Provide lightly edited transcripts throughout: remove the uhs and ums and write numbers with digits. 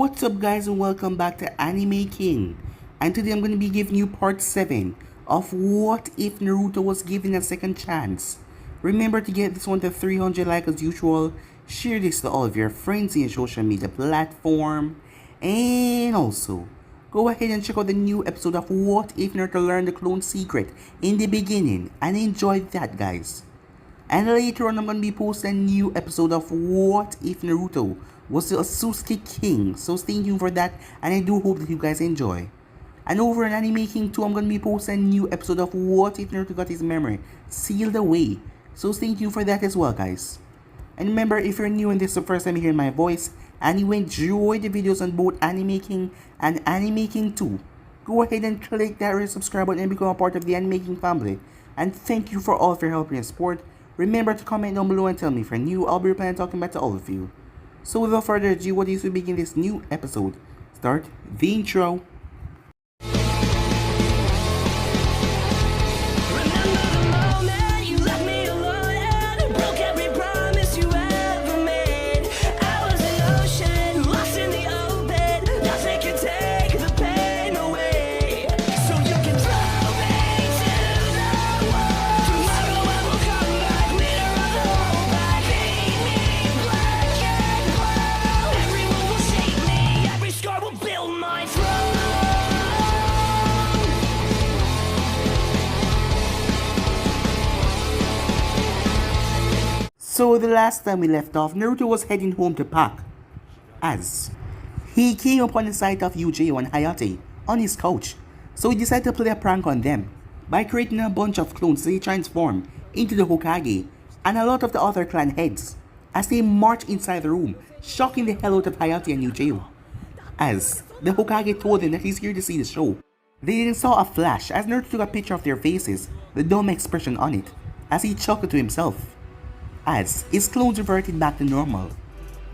What's up guys and welcome back to Anime King, and today I'm going to be giving you part 7 of What If Naruto Was Given a Second Chance. Remember to get this one to 300 likes as usual, share this to all of your friends in your social media platform, and also go ahead and check out the new episode of What If Naruto Learned the Clone Secret in the beginning and enjoy that guys. And later on I'm going to be posting a new episode of What If Naruto Was the Sasuke King. So stay tuned for that, and I do hope that you guys enjoy. And over on Anime King 2 I'm going to be posting a new episode of What If Naruto Got His Memory Sealed Away. So stay tuned for that as well guys. And remember, if you're new and this is the first time hearing my voice and you enjoy the videos on both Anime King and Anime King 2, go ahead and click that red subscribe button and become a part of the Anime King family. And thank you for all of your help and support. Remember to comment down below and tell me if you're new. I'll be replying and talking back to all of you. So without further ado, what is we begin this new episode? Start the intro. So the last time we left off, Naruto was heading home to pack, as he came upon the sight of Yujiro and Hayate on his couch. So he decided to play a prank on them by creating a bunch of clones they transform into the Hokage and a lot of the other clan heads as they march inside the room, shocking the hell out of Hayate and Yujiro. As the Hokage told them that he's here to see the show, they then saw a flash as Naruto took a picture of their faces, the dumb expression on it, as he chuckled to himself. As his clones reverted back to normal.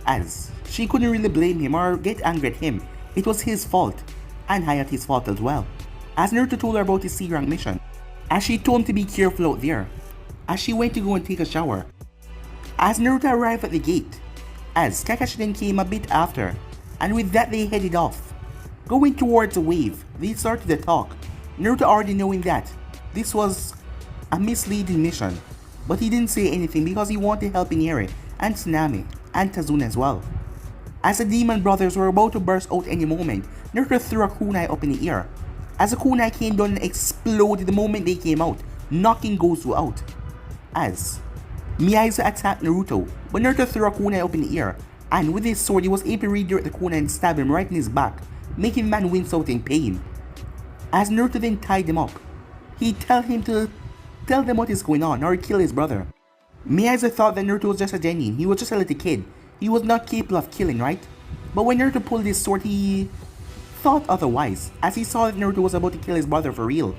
As she couldn't really blame him or get angry at him. It was his fault, and Hayate's fault as well. As Naruto told her about his C-rank mission, as she told him to be careful out there, as she went to go and take a shower. As Naruto arrived at the gate, as Kakashi then came a bit after, and with that they headed off. Going towards the wave, they started to talk, Naruto already knowing that this was a misleading mission. But he didn't say anything because he wanted help in Eri and Tsunami and Tazuna as well. As the demon brothers were about to burst out any moment, Naruto threw a kunai up in the air. As the kunai came down and exploded the moment they came out, knocking Gozu out. As Miyaizo attacked Naruto, but Naruto threw a kunai up in the air, and with his sword he was able to redirect the kunai and stab him right in his back, making the man wince out in pain. As Naruto then tied him up, he told him to tell them what is going on or kill his brother. Miyaizo thought that Naruto was just a genin, he was just a little kid. He was not capable of killing, right? But when Naruto pulled his sword, he thought otherwise, as he saw that Naruto was about to kill his brother for real.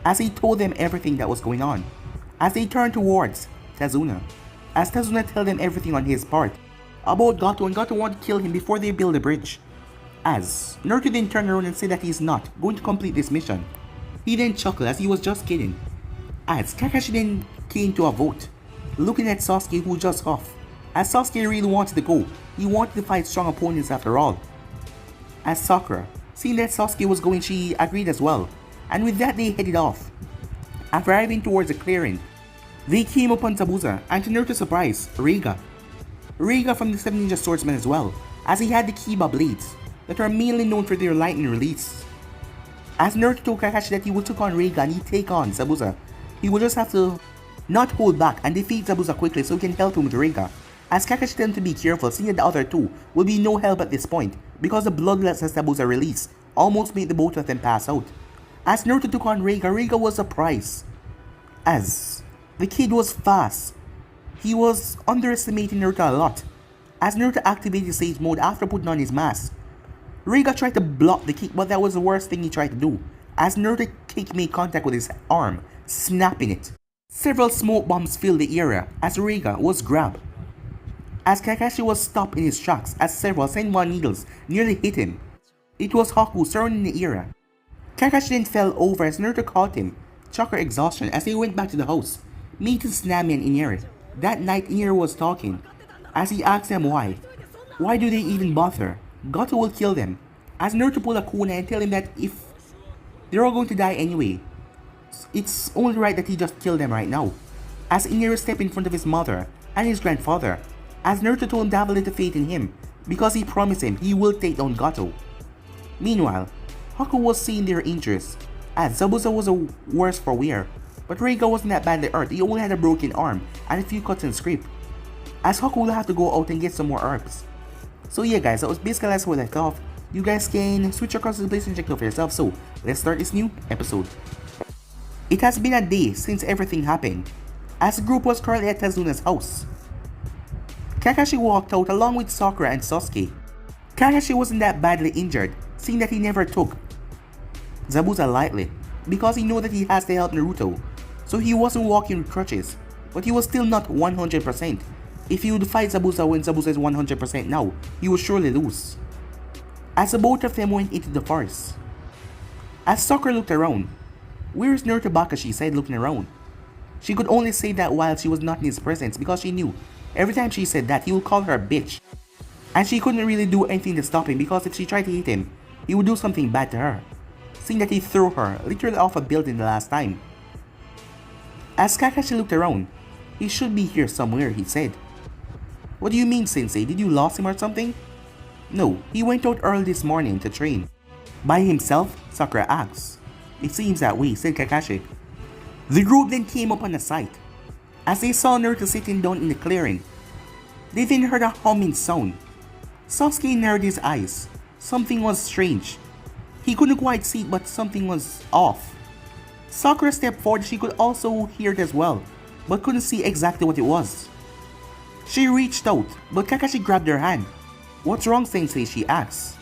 As he told them everything that was going on. As they turned towards Tazuna. As Tazuna told them everything on his part. About Gato, and Gato wanted to kill him before they build a bridge. As Naruto then turned around and said that he's not going to complete this mission. He then chuckled as he was just kidding. As Kakashi then came to a vote, looking at Sasuke who just off. As Sasuke really wanted to go, he wanted to fight strong opponents after all. As Sakura, seeing that Sasuke was going, she agreed as well, and with that they headed off. After arriving towards the clearing, they came upon Zabuza and to Naruto's surprise, Raiga. Raiga from the 7 Ninja Swordsmen as well, as he had the Kiba blades that are mainly known for their lightning release. As Naruto told Kakashi that he would take on Raiga and he'd take on Zabuza, he would just have to not hold back and defeat Zabuza quickly so he can help him with Raiga. As Kakashi told him to be careful, seeing that the other two will be no help at this point because the bloodlust that Zabuza released almost made the both of them pass out. As Naruto took on Raiga, Raiga was surprised. As the kid was fast, he was underestimating Naruto a lot. As Naruto activated Sage Mode after putting on his mask, Raiga tried to block the kick, but that was the worst thing he tried to do. As Naruto's kick made contact with his arm, snapping it. Several smoke bombs filled the area as Raiga was grabbed. As Kakashi was stopped in his tracks as several Senwa needles nearly hit him. It was Haku surrounding the area. Kakashi then fell over as Naruto caught him, chakra exhaustion, as they went back to the house, meeting Tsunami and Inari. That night Inari was talking, as he asked them why. Why do they even bother? Gato will kill them, as Naruto pull a kunai and tell him that if they're all going to die anyway, it's only right that he just kill them right now. As Iniru stepped in front of his mother and his grandfather, as Naruto told him to have a little faith in him because he promised him he will take down Gato. Meanwhile, Haku was seeing their injuries, as Zabuza was a worse for wear, but Raiga wasn't that badly hurt. He only had a broken arm and a few cuts and scrape, as Haku will have to go out and get some more herbs. So yeah guys, that was basically that's what I thought. You guys can switch across to the place and check it out for yourself. So let's start this new episode. It has been a day since everything happened, as the group was currently at Tazuna's house. Kakashi walked out along with Sakura and Sasuke. Kakashi wasn't that badly injured, seeing that he never took Zabuza lightly, because he knew that he has to help Naruto, so he wasn't walking with crutches, but he was still not 100%. If he would fight Zabuza when Zabuza is 100% now, he would surely lose. As the both of them went into the forest, as Sakura looked around, "Where's Naruto Baka?" she said, looking around. She could only say that while she was not in his presence because she knew every time she said that he would call her a bitch. And she couldn't really do anything to stop him because if she tried to hit him, he would do something bad to her, seeing that he threw her literally off a building the last time. As Kakashi looked around, "He should be here somewhere," he said. "What do you mean, Sensei? Did you lose him or something?" "No, he went out early this morning to train." "By himself?" Sakura asked. "It seems that way," said Kakashi. The group then came up on the site, as they saw Naruto sitting down in the clearing. They then heard a humming sound. Sasuke narrowed his eyes. Something was strange. He couldn't quite see it, but something was off. Sakura stepped forward. She could also hear it as well, but couldn't see exactly what it was. She reached out, but Kakashi grabbed her hand. "What's wrong, Sensei?" she asked.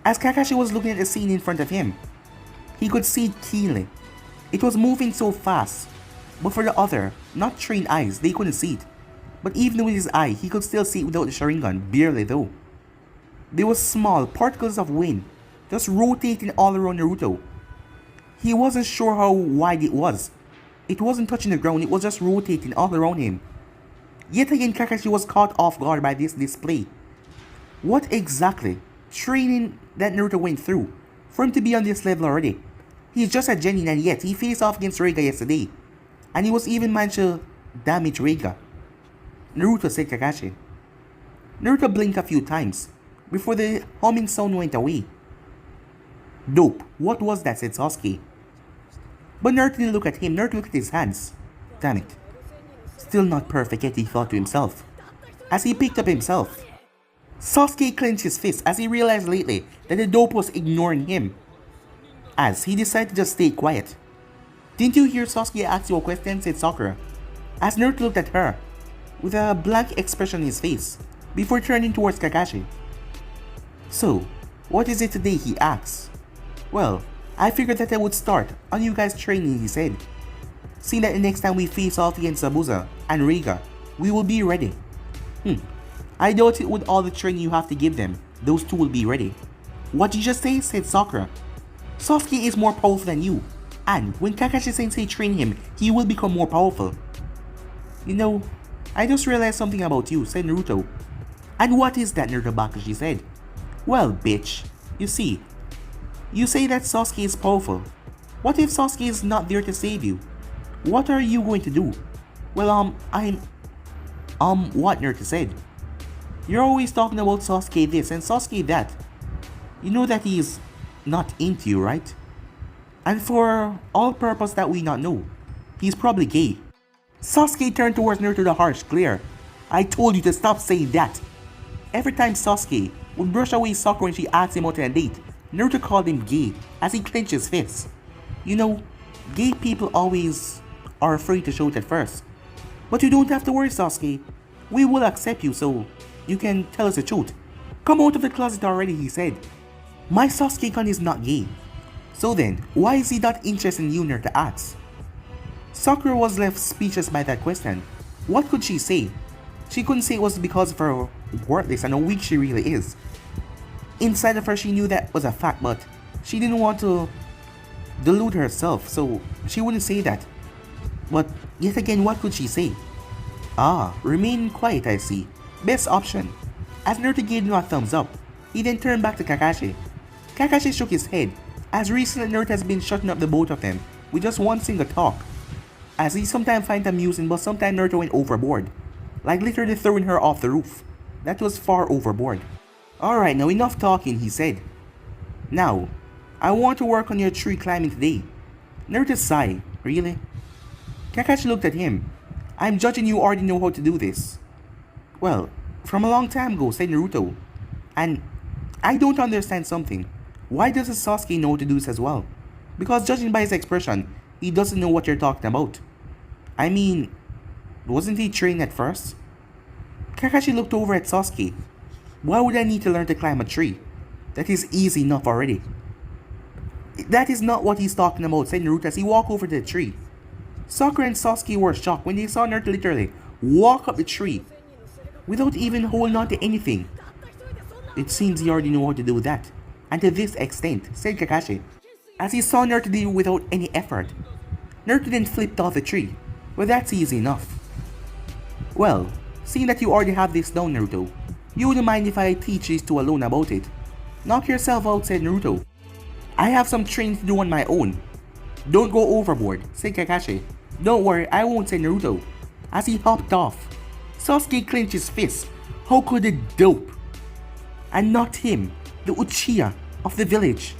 As Kakashi was looking at the scene in front of him, he could see it keenly. It was moving so fast, but for the other, not trained eyes, they couldn't see it. But even with his eye, he could still see it without the Sharingan, barely though. There was small particles of wind, just rotating all around Naruto. He wasn't sure how wide it was. It wasn't touching the ground, it was just rotating all around him. Yet again, Kakashi was caught off guard by this display. What exactly training that Naruto went through for him to be on this level already? He's just a jonin, and yet he faced off against Raiga yesterday, and he was even managed to damage Raiga. "Naruto," said Kakashi. Naruto blinked a few times before the humming sound went away. "Dope, what was that?" said Sasuke. But Naruto didn't look at him. Naruto looked at his hands. "Damn it. Still not perfect yet," he thought to himself, as he picked up himself. Sasuke clenched his fist as he realized lately that the dope was ignoring him, as he decided to just stay quiet. "Didn't you hear Sasuke ask you a question?" said Sakura, as Naruto looked at her with a blank expression on his face before turning towards Kakashi. "So, what is it today?" he asked. "Well, I figured that I would start on you guys training," he said. "Seeing that the next time we face off against Zabuza and Raiga, we will be ready." I doubt it with all the training you have to give them, those two will be ready." "What did you just say?" said Sakura. "Sasuke is more powerful than you, and when Kakashi Sensei train him, he will become more powerful." "You know, I just realized something about you," said Naruto. "And what is that, Naruto Bakashi said?" "Well, bitch, you see, you say that Sasuke is powerful. What if Sasuke is not there to save you? What are you going to do?" "Well, what?" Naruto said. "You're always talking about Sasuke this and Sasuke that. You know that he's not into you, right? And for all purpose that we not know, he's probably gay." Sasuke turned towards Naruto with a harsh glare. "I told you to stop saying that." Every time Sasuke would brush away Sakura when she asked him out on a date, Naruto called him gay as he clenched his fists. You know, gay people always are afraid to show it at first. "But you don't have to worry, Sasuke. We will accept you, so you can tell us the truth. Come out of the closet already," he said. "My Sasuke-kun is not gay. So then, why is he not interested in you?" Naruto asked. Sakura was left speechless by that question. What could she say? She couldn't say it was because of her worthless and how weak she really is. Inside of her, she knew that was a fact, but she didn't want to delude herself, so she wouldn't say that. But yet again, what could she say? Remain quiet, I see. Best option. As Naruto gave him a thumbs up, He then turned back to Kakashi. Kakashi shook his head, as recently Naruto has been shutting up the both of them with just one single talk, as he sometimes finds amusing but sometimes Naruto went overboard, like literally throwing her off the roof. That was far overboard. Alright, now enough talking, he said. Now, I want to work on your tree climbing today. Naruto sighed. Really? Kakashi looked at him. I'm judging you already know how to do this. Well, from a long time ago, said Naruto. And I don't understand something. Why doesn't Sasuke know how to do this as well? Because judging by his expression, he doesn't know what you're talking about. I mean, wasn't he trained at first? Kakashi looked over at Sasuke. Why would I need to learn to climb a tree? That is easy enough already. That is not what he's talking about, said Naruto as he walked over to the tree. Sakura and Sasuke were shocked when they saw Naruto literally walk up the tree without even holding on to anything. It seems he already knew how to do that, and to this extent, said Kakashi, as he saw Naruto do it without any effort. Naruto then flipped off the tree. Well, that's easy enough. Well, seeing that you already have this down, Naruto, you wouldn't mind if I teach these two alone about it. Knock yourself out, said Naruto. I have some training to do on my own. Don't go overboard, said Kakashi. Don't worry, I won't, said Naruto. As he hopped off, Sasuke clenched his fist. How could the dope? And not him, the Uchiha of the village.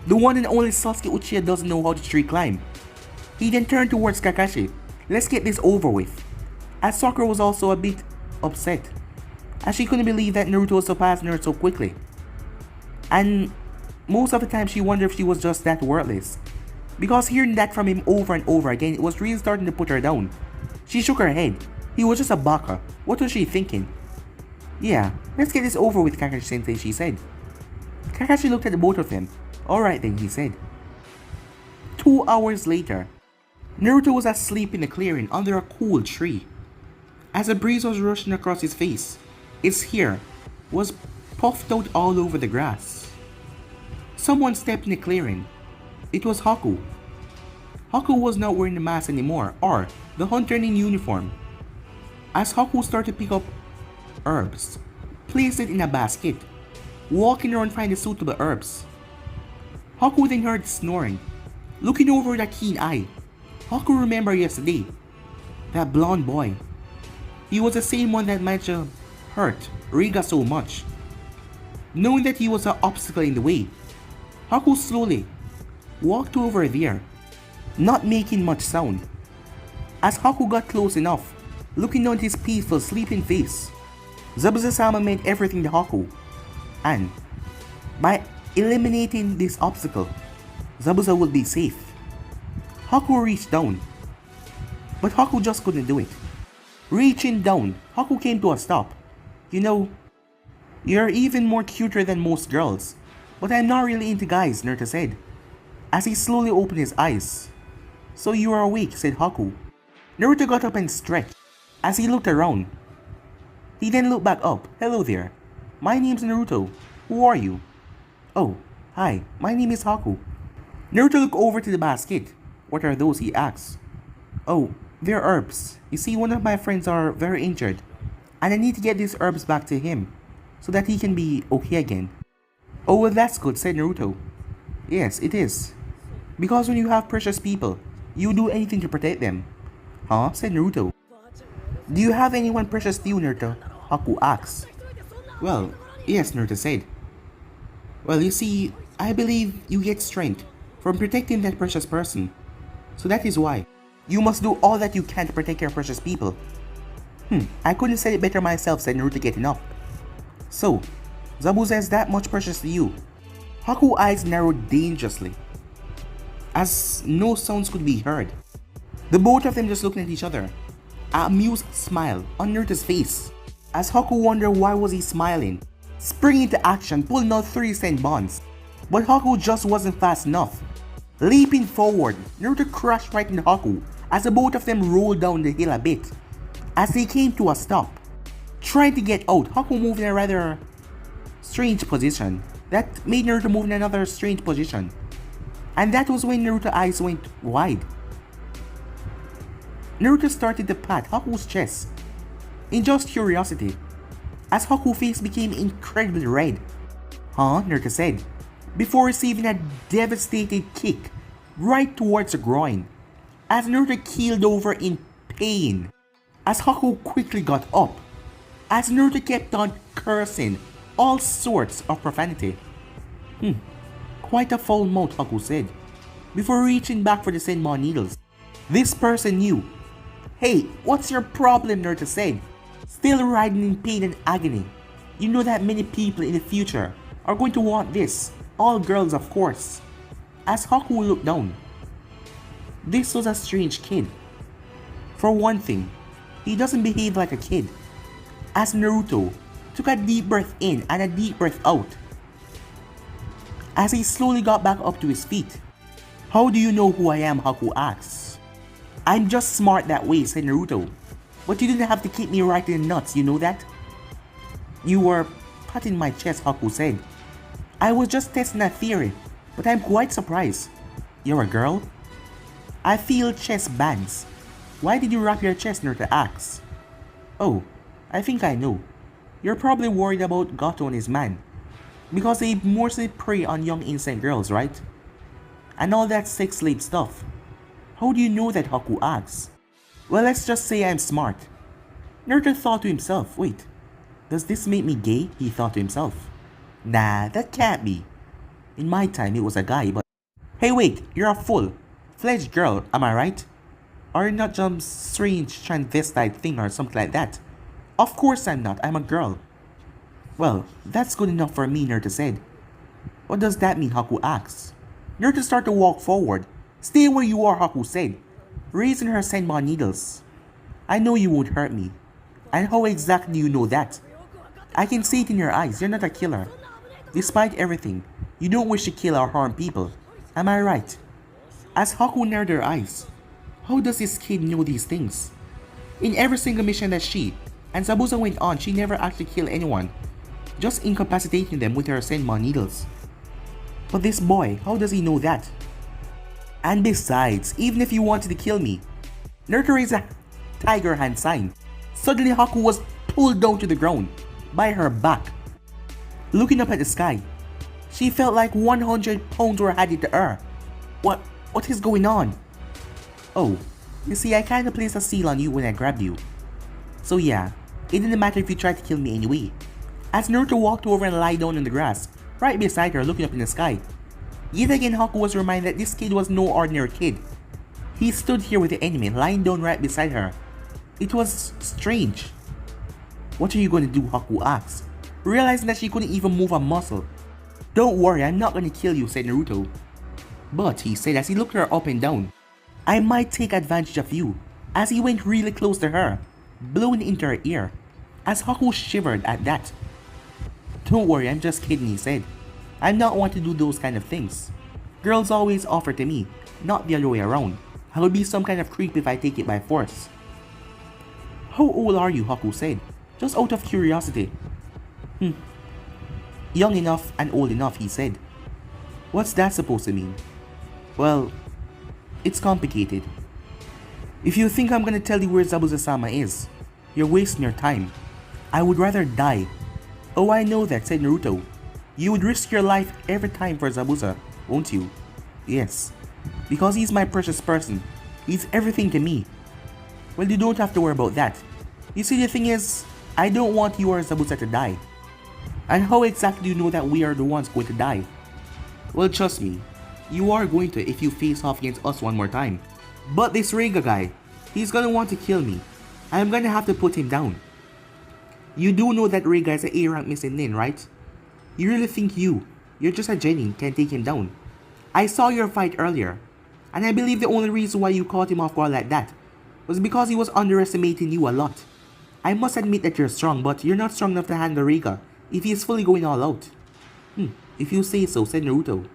The one and only Sasuke Uchiha doesn't know how to tree climb. He then turned towards Kakashi. Let's get this over with. As Sakura was also a bit upset, as she couldn't believe that Naruto surpassed her so quickly. And most of the time she wondered if she was just that worthless. Because hearing that from him over and over again, it was really starting to put her down. She shook her head. He was just a baka. What was she thinking? Yeah, let's get this over with, Kakashi-sensei, she said. Kakashi looked at the both of them. Alright then, he said. 2 hours later, Naruto was asleep in the clearing under a cool tree. As a breeze was rushing across his face, his hair was puffed out all over the grass. Someone stepped in the clearing. It was Haku. Haku was not wearing the mask anymore, or the hunter in uniform. As Haku started to pick up herbs, placed it in a basket, walking around finding suitable herbs. Haku then heard snoring. Looking over with a keen eye, Haku remembered yesterday, that blonde boy. He was the same one that managed to hurt Raiga so much. Knowing that he was an obstacle in the way, Haku slowly walked over there, not making much sound. As Haku got close enough, looking down at his peaceful sleeping face, Zabuza-sama meant everything to Haku, and by eliminating this obstacle, Zabuza would be safe. Haku reached down, but Haku just couldn't do it. Reaching down, Haku came to a stop. You know, you're even more cuter than most girls, but I'm not really into guys, Naruto said, as he slowly opened his eyes. So you are awake, said Haku. Naruto got up and stretched. As he looked around, he then looked back up. Hello there. My name's Naruto. Who are you? Oh, hi. My name is Haku. Naruto looked over to the basket. What are those? He asked. Oh, they're herbs. You see, one of my friends are very injured, and I need to get these herbs back to him, so that he can be okay again. Oh, well, that's good, said Naruto. Yes, it is. Because when you have precious people, you do anything to protect them. Huh? Said Naruto. Do you have anyone precious to you, Naruto? Haku asked. Well, yes, Naruto said. Well, you see, I believe you get strength from protecting that precious person. So that is why you must do all that you can to protect your precious people. I couldn't say it better myself, said Naruto, getting up. So, Zabuza is that much precious to you? Haku's eyes narrowed dangerously, as no sounds could be heard. The both of them just looking at each other. An amused smile on Naruto's face, as Haku wondered why was he smiling. Springing into action, pulling out 3 Senbons. But Haku just wasn't fast enough. Leaping forward, Naruto crashed right into Haku as the both of them rolled down the hill a bit. As they came to a stop, trying to get out, Haku moved in a rather strange position. That made Naruto move in another strange position. And that was when Naruto's eyes went wide. Naruto started to pat Haku's chest in just curiosity, as Haku's face became incredibly red. Huh? Naruto said, before receiving a devastating kick right towards the groin, as Naruto keeled over in pain, as Haku quickly got up, as Naruto kept on cursing all sorts of profanity. Quite a foul mouth, Haku said, before reaching back for the Senmon needles. This person knew. Hey, what's your problem? Naruto said, still writhing in pain and agony. You know that many people in the future are going to want this. All girls, of course. As Haku looked down, this was a strange kid. For one thing, he doesn't behave like a kid. As Naruto took a deep breath in and a deep breath out, as he slowly got back up to his feet. How do you know who I am? Haku asks. I'm just smart that way, said Naruto. But you didn't have to kick me right in the nuts, you know that? You were patting my chest, Haku said. I was just testing a theory, but I'm quite surprised. You're a girl? I feel chest bands. Why did you wrap your chest? Naruto asks. Oh, I think I know. You're probably worried about Gato and his man, because they mostly prey on young innocent girls, right? And all that sex slave stuff. How do you know that? Haku asks. Well, let's just say I'm smart. Naruto thought to himself, wait, does this make me gay? He thought to himself. Nah, that can't be. In my time it was a guy, but... Hey wait, you're a full-fledged girl, am I right? Are you not some strange transvestite thing or something like that? Of course I'm not, I'm a girl. Well, that's good enough for me, Naruto said. What does that mean? Haku asks. Naruto started to walk forward. Stay where you are, Haku said, raising her Senmon needles. I know you won't hurt me. And how exactly do you know that? I can see it in your eyes, you're not a killer. Despite everything, you don't wish to kill or harm people. Am I right? As Haku narrowed her eyes, how does this kid know these things? In every single mission that she and Zabuza went on, she never actually killed anyone, just incapacitating them with her Senmon needles. But this boy, how does he know that? And besides, even if you wanted to kill me, Naruto raised a tiger hand sign. Suddenly Haku was pulled down to the ground by her back. Looking up at the sky, she felt like 100 pounds were added to her. What is going on? Oh, you see, I kinda placed a seal on you when I grabbed you. So yeah, it didn't matter if you tried to kill me anyway. As Naruto walked over and lied down on the grass, right beside her, looking up in the sky. Yet again, Haku was reminded that this kid was no ordinary kid. He stood here with the enemy, lying down right beside her. It was strange. What are you going to do? Haku asked, realizing that she couldn't even move a muscle. Don't worry, I'm not going to kill you, said Naruto. But, he said as he looked her up and down, I might take advantage of you, as he went really close to her, blowing into her ear, as Haku shivered at that. Don't worry, I'm just kidding, he said. I'm not one to do those kind of things. Girls always offer to me, not the other way around. I would be some kind of creep if I take it by force. How old are you? Haku said, just out of curiosity. Young enough and old enough, he said. What's that supposed to mean? Well, it's complicated. If you think I'm gonna tell you where Zabuza-sama is, you're wasting your time. I would rather die. Oh, I know that, said Naruto. You would risk your life every time for Zabuza, won't you? Yes. Because he's my precious person. He's everything to me. Well, you don't have to worry about that. You see, the thing is, I don't want you or Zabuza to die. And how exactly do you know that we are the ones going to die? Well, trust me, you are going to if you face off against us one more time. But this Raiga guy, he's gonna want to kill me. I'm gonna have to put him down. You do know that Raiga is an A rank missing nin, right? You really think you're just a jonin, can take him down? I saw your fight earlier, and I believe the only reason why you caught him off guard like that was because he was underestimating you a lot. I must admit that you're strong, but you're not strong enough to handle Raiga if he is fully going all out. If you say so, said Naruto.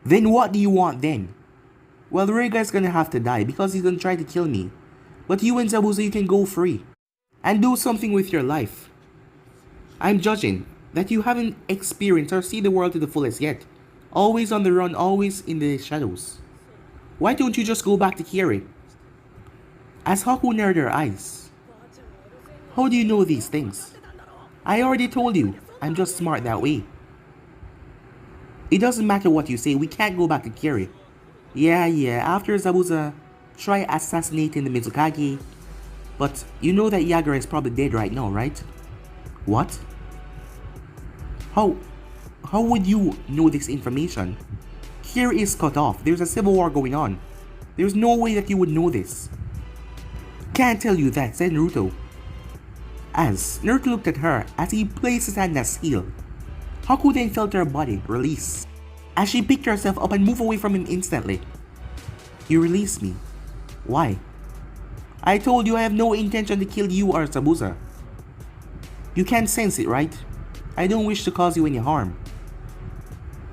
Then what do you want then? Well, Raiga is gonna have to die because he's gonna try to kill me. But you and Zabuza, you can go free and do something with your life. I'm judging that you haven't experienced or see the world to the fullest yet. Always on the run, always in the shadows. Why don't you just go back to Kiri? As Haku narrowed her eyes. How do you know these things? I already told you, I'm just smart that way. It doesn't matter what you say, we can't go back to Kiri. Yeah, after Zabuza tried assassinating the Mizukage, but you know that Yagura is probably dead right now, right? What? How would you know this information? Kiri is cut off, there's a civil war going on. There's no way that you would know this. Can't tell you that, said Naruto. As Naruto looked at her as he placed his hand on his heel, Haku then felt her body release as she picked herself up and moved away from him instantly. You released me. Why? I told you I have no intention to kill you or Zabuza. You can sense it, right? I don't wish to cause you any harm.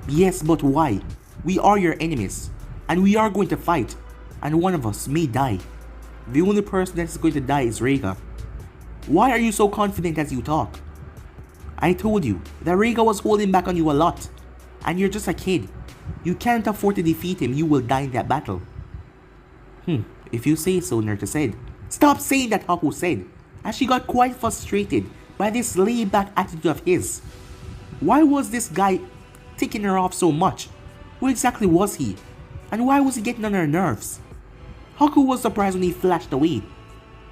Yes, but why? We are your enemies, and we are going to fight, and one of us may die. The only person that is going to die is Raiga. Why are you so confident as you talk? I told you that Raiga was holding back on you a lot, and you're just a kid. You can't afford to defeat him, you will die in that battle. If you say so, Naruto said. Stop saying that, Haku said, as she got quite frustrated by this laid-back attitude of his. Why was this guy ticking her off so much? Who exactly was he? And why was he getting on her nerves? Haku was surprised when he flashed away.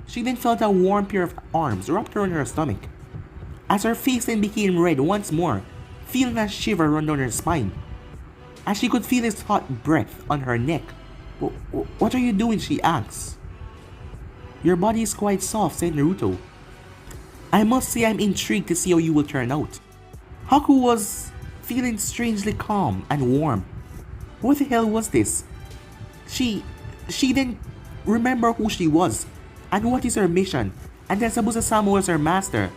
She then felt a warm pair of arms wrapped around her stomach, as her face then became red once more, feeling a shiver run down her spine, as she could feel his hot breath on her neck. What are you doing? She asked. Your body is quite soft, said Naruto. I must say I'm intrigued to see how you will turn out. Haku was feeling strangely calm and warm. What the hell was this? She then remembered who she was and what is her mission, and that Zabuza-sama was her master.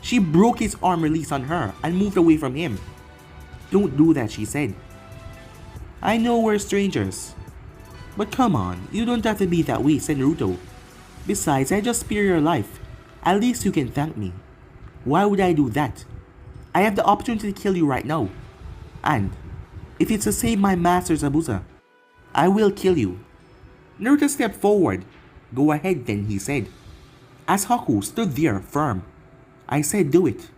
She broke his arm release on her and moved away from him. Don't do that, she said. I know we're strangers, but come on, you don't have to be that way, said Naruto. Besides, I just spared your life. At least you can thank me. Why would I do that? I have the opportunity to kill you right now. And if it's to save my master Zabuza, I will kill you. Naruto stepped forward. Go ahead then, he said, as Haku stood there firm. I said do it.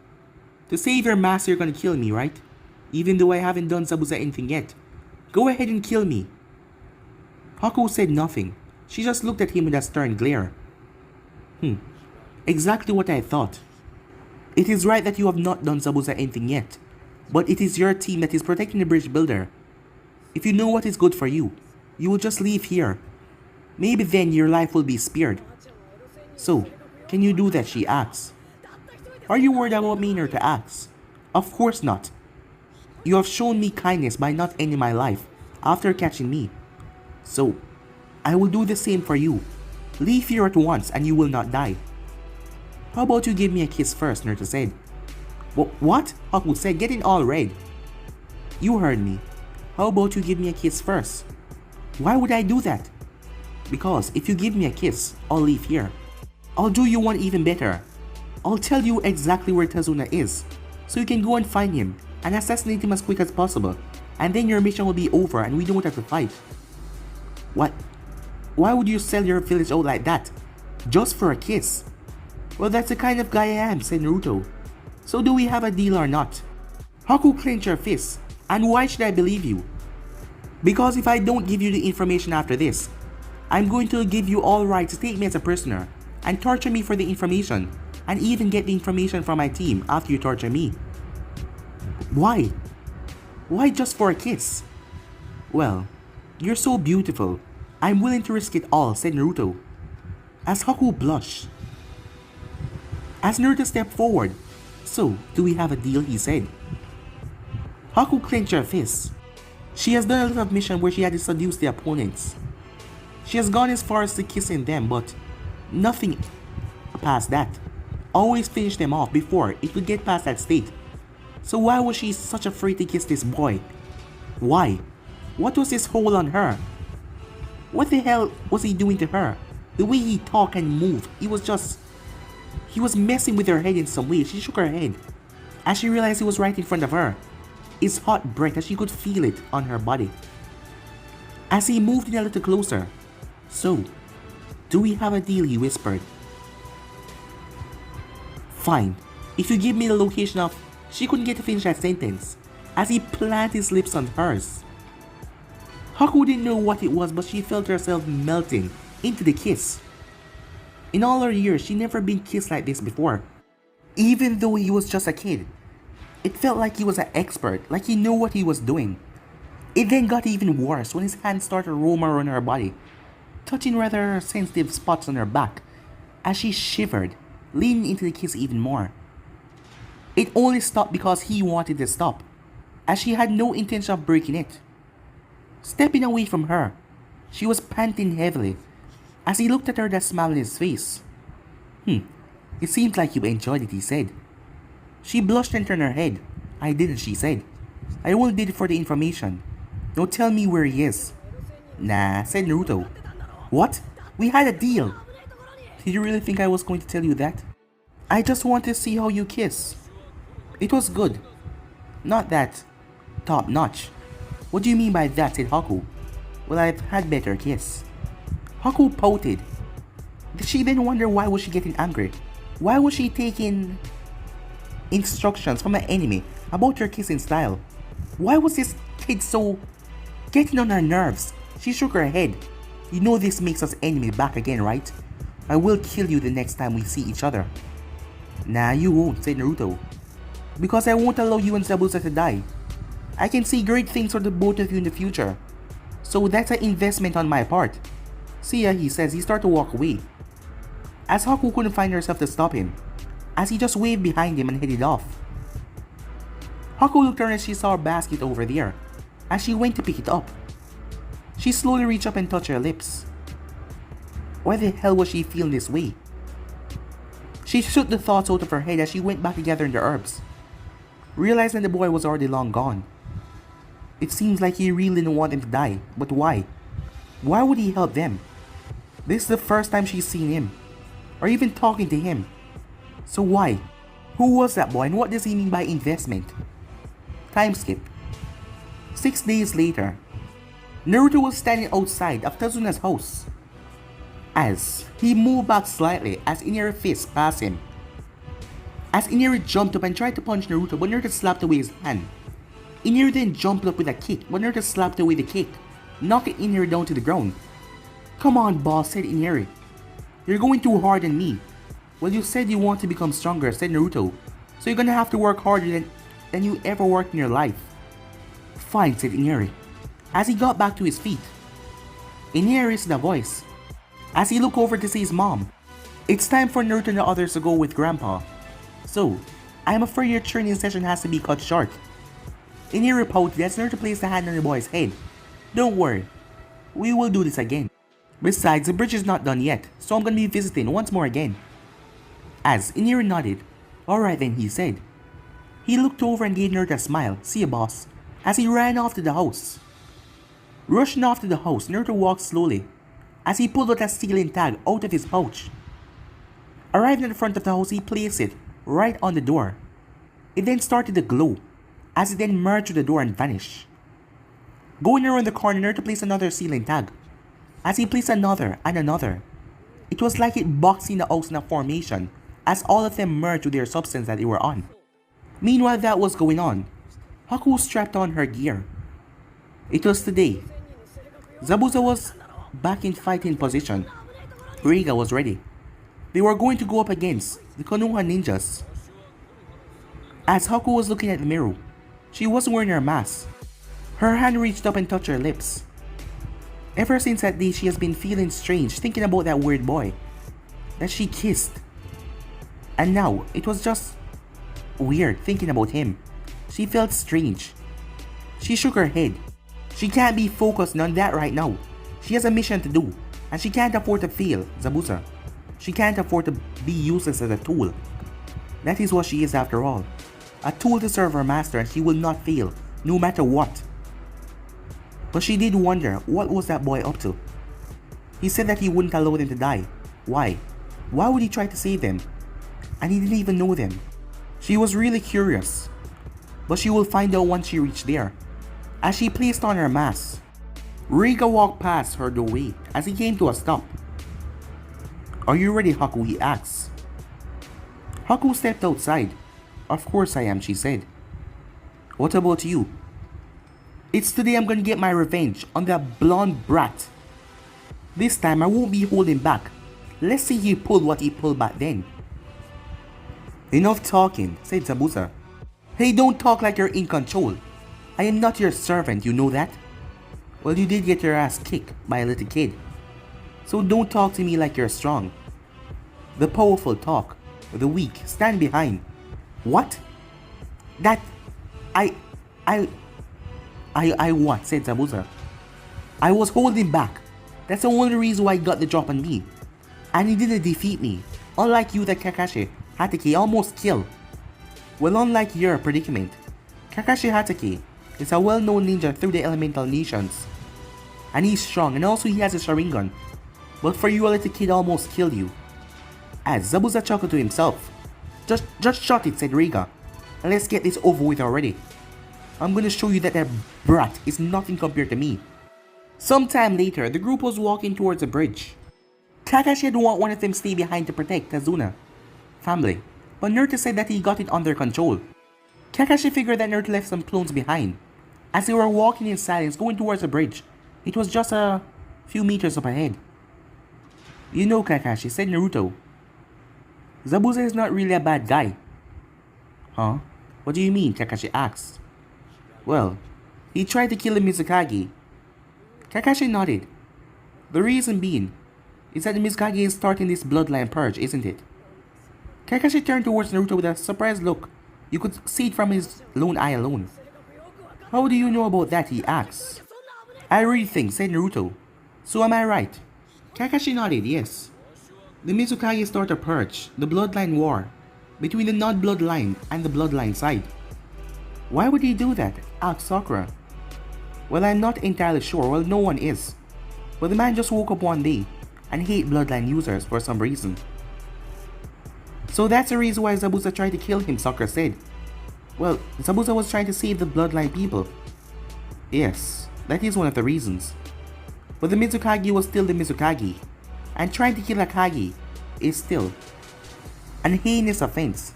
To save your master, you're gonna kill me, right? Even though I haven't done Zabuza anything yet. Go ahead and kill me. Haku said nothing. She just looked at him with a stern glare. Exactly what I thought. It is right that you have not done Zabuza anything yet, but it is your team that is protecting the bridge builder. If you know what is good for you, you will just leave here. Maybe then your life will be spared. So, can you do that? She asks. Are you worried about me, Naruto asks. Of course not. You have shown me kindness by not ending my life after catching me. So, I will do the same for you. Leave here at once and you will not die. How about you give me a kiss first, Naruto said. What? Haku said, getting all red. You heard me. How about you give me a kiss first? Why would I do that? Because if you give me a kiss, I'll leave here. I'll do you one even better. I'll tell you exactly where Tazuna is, so you can go and find him and assassinate him as quick as possible, and then your mission will be over and we don't have to fight. What? Why would you sell your village out like that? Just for a kiss? Well, that's the kind of guy I am, said Naruto. So do we have a deal or not? Haku clenched her fist. And why should I believe you? Because if I don't give you the information after this, I'm going to give you all right to take me as a prisoner and torture me for the information, and even get the information from my team after you torture me. Why? Why just for a kiss? Well, you're so beautiful. I'm willing to risk it all, said Naruto. As Haku blushed. As Naruto stepped forward. So, do we have a deal? He said. Haku clenched her fists. She has done a lot of missions where she had to seduce the opponents. She has gone as far as to kissing them, but nothing past that. Always finish them off before it could get past that state. So why was she such afraid to kiss this boy? Why? What was this hole on her? What the hell was he doing to her? The way he talked and moved, he was messing with her head in some way. She shook her head as she realized he was right in front of her. His hot breath, as she could feel it on her body. As he moved in a little closer. So, do we have a deal? He whispered. Fine. If you give me the location of... She couldn't get to finish that sentence, as he planted his lips on hers. Haku didn't know what it was, but she felt herself melting into the kiss. In all her years, she never been kissed like this before. Even though he was just a kid, it felt like he was an expert, like he knew what he was doing. It then got even worse when his hands started to roam around her body, touching rather sensitive spots on her back, as she shivered, leaning into the kiss even more. It only stopped because he wanted to stop, as she had no intention of breaking it. Stepping away from her, she was panting heavily, as he looked at her with a smile on his face. It seems like you enjoyed it, he said. She blushed and turned her head. I didn't, she said. I only did it for the information. Now tell me where he is. Nah, said Naruto. What? We had a deal. Did you really think I was going to tell you that? I just want to see how you kiss. It was good. Not that top notch. What do you mean by that, said Haku. Well, I've had better kiss. Haku pouted. Did she then wonder why was she getting angry? Why was she taking instructions from an enemy about her kissing style? Why was this kid so getting on her nerves? She shook her head. You know this makes us enemies back again, right? I will kill you the next time we see each other. Nah, you won't, said Naruto. Because I won't allow you and Zabuza to die. I can see great things for the both of you in the future. So that's an investment on my part. See ya, he says. He started to walk away, as Haku couldn't find herself to stop him, as he just waved behind him and headed off. Haku looked around as she saw a basket over there, as she went to pick it up. She slowly reached up and touched her lips. Why the hell was she feeling this way? She shook the thoughts out of her head as she went back to gathering the herbs, realizing the boy was already long gone. It seems like he really didn't want them to die, but why? Why would he help them? This is the first time she's seen him, or even talking to him. So why? Who was that boy and what does he mean by investment? Time skip. 6 days later, Naruto was standing outside of Tazuna's house, as he moved back slightly as Inari's fist passed him. As Inari jumped up and tried to punch Naruto, but Naruto slapped away his hand. Inari then jumped up with a kick, but Naruto slapped away the kick, knocking Inari down to the ground. Come on, boss, said Inari. You're going too hard on me. Well, you said you want to become stronger, said Naruto. So you're gonna have to work harder than you ever worked in your life. Fine, said Inari, as he got back to his feet. Inari raised a voice, as he looked over to see his mom. It's time for Naruto and the others to go with Grandpa. So, I'm afraid your training session has to be cut short. Inari pouted as Naruto placed a hand on the boy's head. Don't worry, we will do this again. Besides, the bridge is not done yet, so I'm gonna be visiting once more again. As Inari nodded. Alright then, he said. He looked over and gave Naruto a smile. See ya, boss, as he ran off to the house. Rushing off to the house, Naruto walked slowly, as he pulled out a ceiling tag out of his pouch. Arriving at the front of the house, he placed it right on the door. It then started to glow, as it then merged through the door and vanished. Going around the corner, Naruto placed another ceiling tag, as he placed another and another. It was like it boxing the house in a formation, as all of them merged with their substance that they were on. Meanwhile that was going on, Haku strapped on her gear. It was today. Zabuza was back in fighting position. Raiga was ready. They were going to go up against the Konoha ninjas. As Haku was looking at the mirror, she wasn't wearing her mask. Her hand reached up and touched her lips. Ever since that day, she has been feeling strange, thinking about that weird boy that she kissed. And now, it was just weird thinking about him. She felt strange. She shook her head. She can't be focused on that right now. She has a mission to do, and she can't afford to fail Zabuza. She can't afford to be useless as a tool. That is what she is after all. A tool to serve her master, and she will not fail, no matter what. But she did wonder, what was that boy up to? He said that he wouldn't allow them to die. Why? Why would he try to save them? And he didn't even know them. She was really curious. But she will find out once she reached there. As she placed on her mask, Raiga walked past her doorway as he came to a stop. Are you ready, Haku? He asked. Haku stepped outside. Of course I am, she said. What about you? It's today I'm gonna get my revenge on that blonde brat. This time I won't be holding back. Let's see he pulled what he pulled back then. Enough talking, said Zabuza. Hey, don't talk like you're in control. I am not your servant, you know that? Well, you did get your ass kicked by a little kid. So don't talk to me like you're strong. The powerful talk, the weak stand behind. What? That... I what? Said Zabuza. I was holding back. That's the only reason why he got the drop on me. And he didn't defeat me. Unlike you that Kakashi Hatake almost killed. Well, unlike your predicament, Kakashi Hatake is a well-known ninja through the elemental nations. And he's strong, and also he has a Sharingan. But for you, a little kid almost killed you. As Zabuza chuckled to himself. Just shut it, said Raiga. And let's get this over with already. I'm gonna show you that that brat is nothing compared to me. Sometime later, the group was walking towards a bridge. Kakashi had want one of them stay behind to protect Tazuna family, but Naruto said that he got it under control. Kakashi figured that Naruto left some clones behind. As they were walking in silence going towards the bridge, it was just a few meters up ahead. You know, Kakashi, said Naruto, Zabuza is not really a bad guy. Huh? What do you mean? Kakashi asked. Well, he tried to kill the Mizukage. Kakashi nodded. The reason being is that the Mizukage is starting this bloodline purge, isn't it? Kakashi turned towards Naruto with a surprised look. You could see it from his lone eye alone. How do you know about that? He asked. I read things, said Naruto. So am I right? Kakashi nodded, yes. The Mizukage start a purge, the bloodline war, between the non-bloodline and the bloodline side. Why would he do that? Asked Sakura. Well, I'm not entirely sure. Well, no one is. But the man just woke up one day and hate bloodline users for some reason. So that's the reason why Zabuza tried to kill him, Sakura said. Well, Zabuza was trying to save the bloodline people. Yes, that is one of the reasons. But the Mizukage was still the Mizukage, and trying to kill a Kage is still an heinous offense.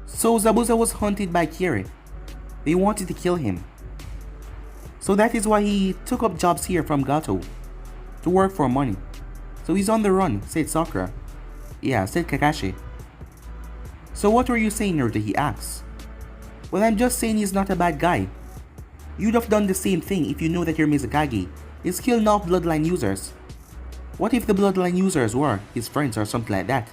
So Zabuza was hunted by Kirin. They wanted to kill him. So that is why he took up jobs here from Gato to work for money. So he's on the run, said Sakura. Yeah, said Kakashi. So what were you saying, Naruto? He asked. Well, I'm just saying he's not a bad guy. You'd have done the same thing if you know that your Mizukage is killing off bloodline users. What if the bloodline users were his friends or something like that?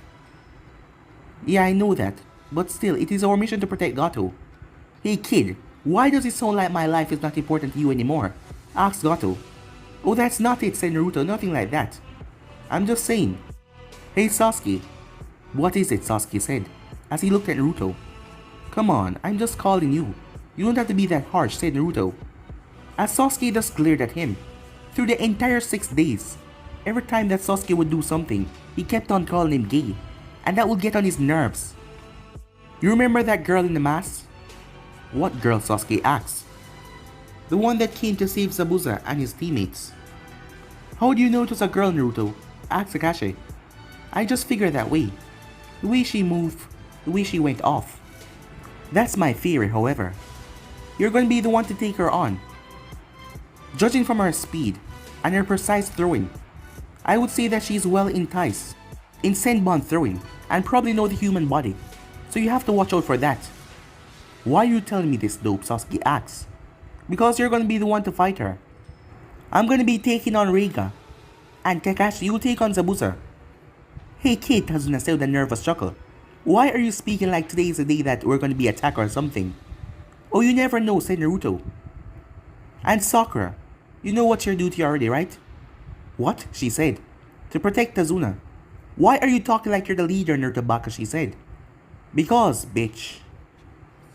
Yeah, I know that, but still, it is our mission to protect Gato. Hey kid, why does it sound like my life is not important to you anymore? Asked Gato. Oh, that's not it, said Naruto, nothing like that. I'm just saying. Hey Sasuke. What is it? Sasuke said, as he looked at Naruto. Come on, I'm just calling you. You don't have to be that harsh, said Naruto. As Sasuke just glared at him. Through the entire 6 days, every time that Sasuke would do something, he kept on calling him gay. And that would get on his nerves. You remember that girl in the mask? What girl? Sasuke asked. The one that came to save Zabuza and his teammates. How do you know it was a girl, Naruto? Asked Kakashi. I just figured that way. The way she moved, the way she went off. That's my theory, however. You're going to be the one to take her on. Judging from her speed and her precise throwing, I would say that she's well enticed in Senbon throwing and probably know the human body. So you have to watch out for that. Why are you telling me this, dope? Sasuke asks. Because you're going to be the one to fight her. I'm going to be taking on Raiga. And Kakashi, you'll take on Zabuza. Hey kid, Tazuna said with a nervous chuckle. Why are you speaking like today is the day that we're going to be attacked or something? Oh, you never know, said Naruto. And Sakura, you know what's your duty already, right? What? She said. To protect Tazuna. Why are you talking like you're the leader, Naruto Baka? She said. Because, bitch.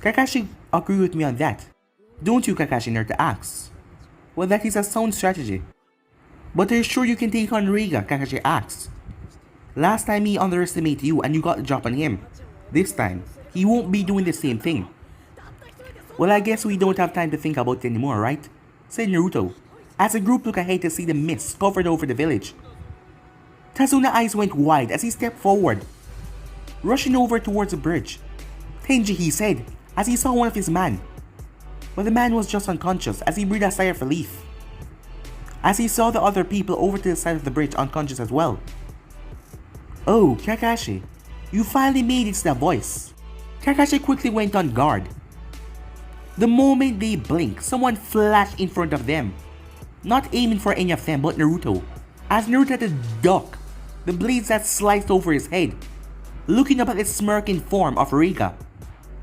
Kakashi agreed with me on that. Don't you, Kakashi? Naruto asks. Well, that is a sound strategy. But are you sure you can take on Raiga? Kakashi asks. Last time he underestimated you and you got the drop on him. This time, he won't be doing the same thing. Well, I guess we don't have time to think about it anymore, right? Said Naruto, as the group looked ahead to see the mist covered over the village. Tazuna's eyes went wide as he stepped forward, rushing over towards the bridge. Tenji, he said, as he saw one of his men. but the man was just unconscious as he breathed a sigh of relief. As he saw the other people over to the side of the bridge unconscious as well. "Oh, Kakashi, you finally made it," said a voice. Kakashi quickly went on guard. The moment they blinked, someone flashed in front of them. Not aiming for any of them but Naruto. As Naruto had to duck, the blades that sliced over his head, looking up at the smirking form of Raiga.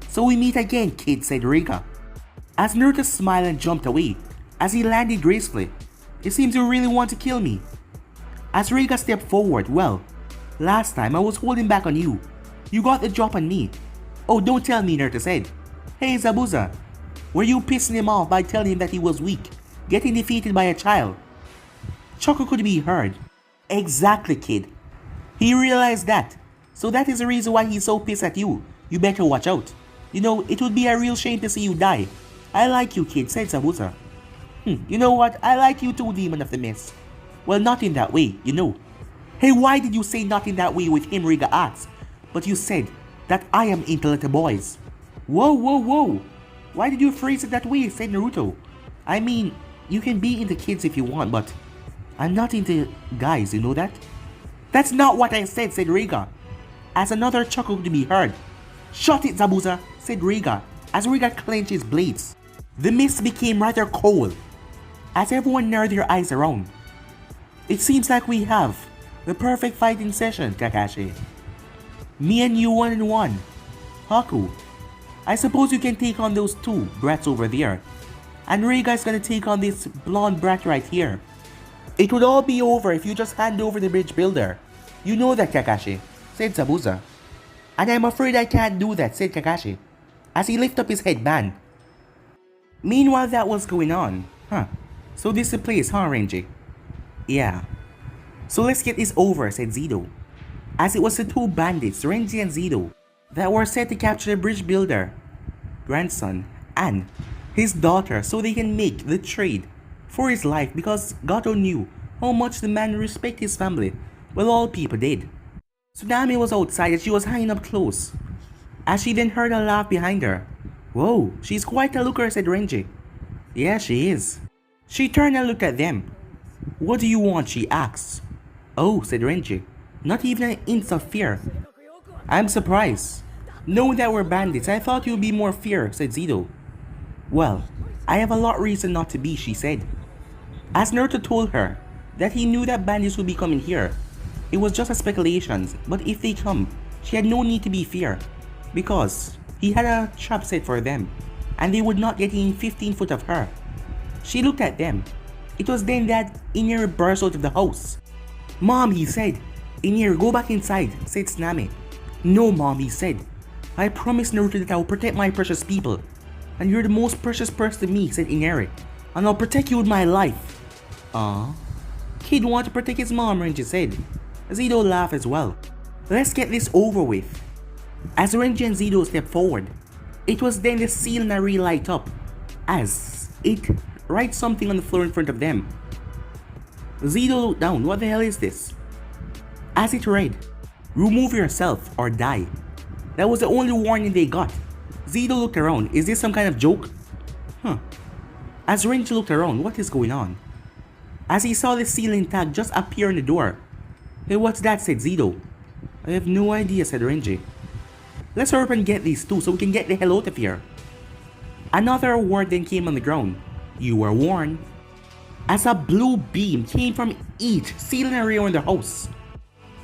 "So we meet again, kid," said Raiga. As Naruto smiled and jumped away, as he landed gracefully. "It seems you really want to kill me." As Raiga stepped forward, "Well, last time I was holding back on you. You got the drop on me." "Oh, don't tell me," Naruto said. "Hey Zabuza, were you pissing him off by telling him that he was weak, getting defeated by a child?" Chuckle could be heard. "Exactly, kid. He realized that. So that is the reason why he's so pissed at you. You better watch out. You know, it would be a real shame to see you die. I like you, kid," said Zabuza. You know what? I like you too, Demon of the Mist." "Well, not in that way, you know." "Hey, why did you say not in that way with him?" Raiga asked. "But you said that I am into little boys." Whoa, whoa, whoa. "Why did you phrase it that way?" said Naruto. "I mean, you can be into kids if you want, but I'm not into guys, you know that?" "That's not what I said," said Raiga. As another chuckle could be heard. "Shut it, Zabuza," said Raiga, as Raiga clenched his blades. The mist became rather cold, as everyone narrowed their eyes around. "It seems like we have the perfect fighting session, Kakashi. Me and you 1-on-1. Haku, I suppose you can take on those two brats over there. And Raiga's gonna take on this blonde brat right here. It would all be over if you just hand over the bridge builder. You know that, Kakashi," said Zabuza. "And I'm afraid I can't do that," said Kakashi, as he lifted up his headband. Meanwhile, that was going on. So this is the place, huh, Renji? "Yeah. So let's get this over," said Zedo. As it was the two bandits, Renji and Zedo, that were set to capture the bridge builder, grandson, and his daughter so they can make the trade for his life because Gato knew how much the man respected his family. Well, all people did. Tsunami was outside as she was hanging up close, as she then heard a laugh behind her. "Whoa, she's quite a looker," said Renji. "Yeah, she is." She turned and looked at them. "What do you want?" she asked. "Oh," said Renji, not even an inch of fear. "I'm surprised. Knowing that we're bandits, I thought you'd be more fear," said Zedo. "Well, I have a lot of reason not to be," she said. As Naruto told her that he knew that bandits would be coming here. It was just a speculation, but if they come, she had no need to be fear, because he had a trap set for them, and they would not get in 15 foot of her. She looked at them. It was then that Inari burst out of the house. "Mom," he said. "Inari, go back inside," said Tsunami. "No, Mom," he said. "I promised Naruto that I will protect my precious people. And you're the most precious person to me," said Inari. "And I'll protect you with my life." "Aww. Kid wanted to protect his mom," Renji said. Zedo laughed as well. "Let's get this over with." As Renji and Zedo stepped forward, it was then the seal Nari light up, as it writes something on the floor in front of them. Zedo looked down. What the hell is this? As it read, "Remove yourself or die." That was the only warning they got. Zedo looked around. Is this some kind of joke? As Renji looked around, what is going on? As he saw the ceiling tag just appear in the door. "Hey, what's that?" said Zedo. "I have no idea," said Renji. "Let's hurry up and get these two so we can get the hell out of here." Another word then came on the ground. "You were warned." As a blue beam came from each ceiling area in the house.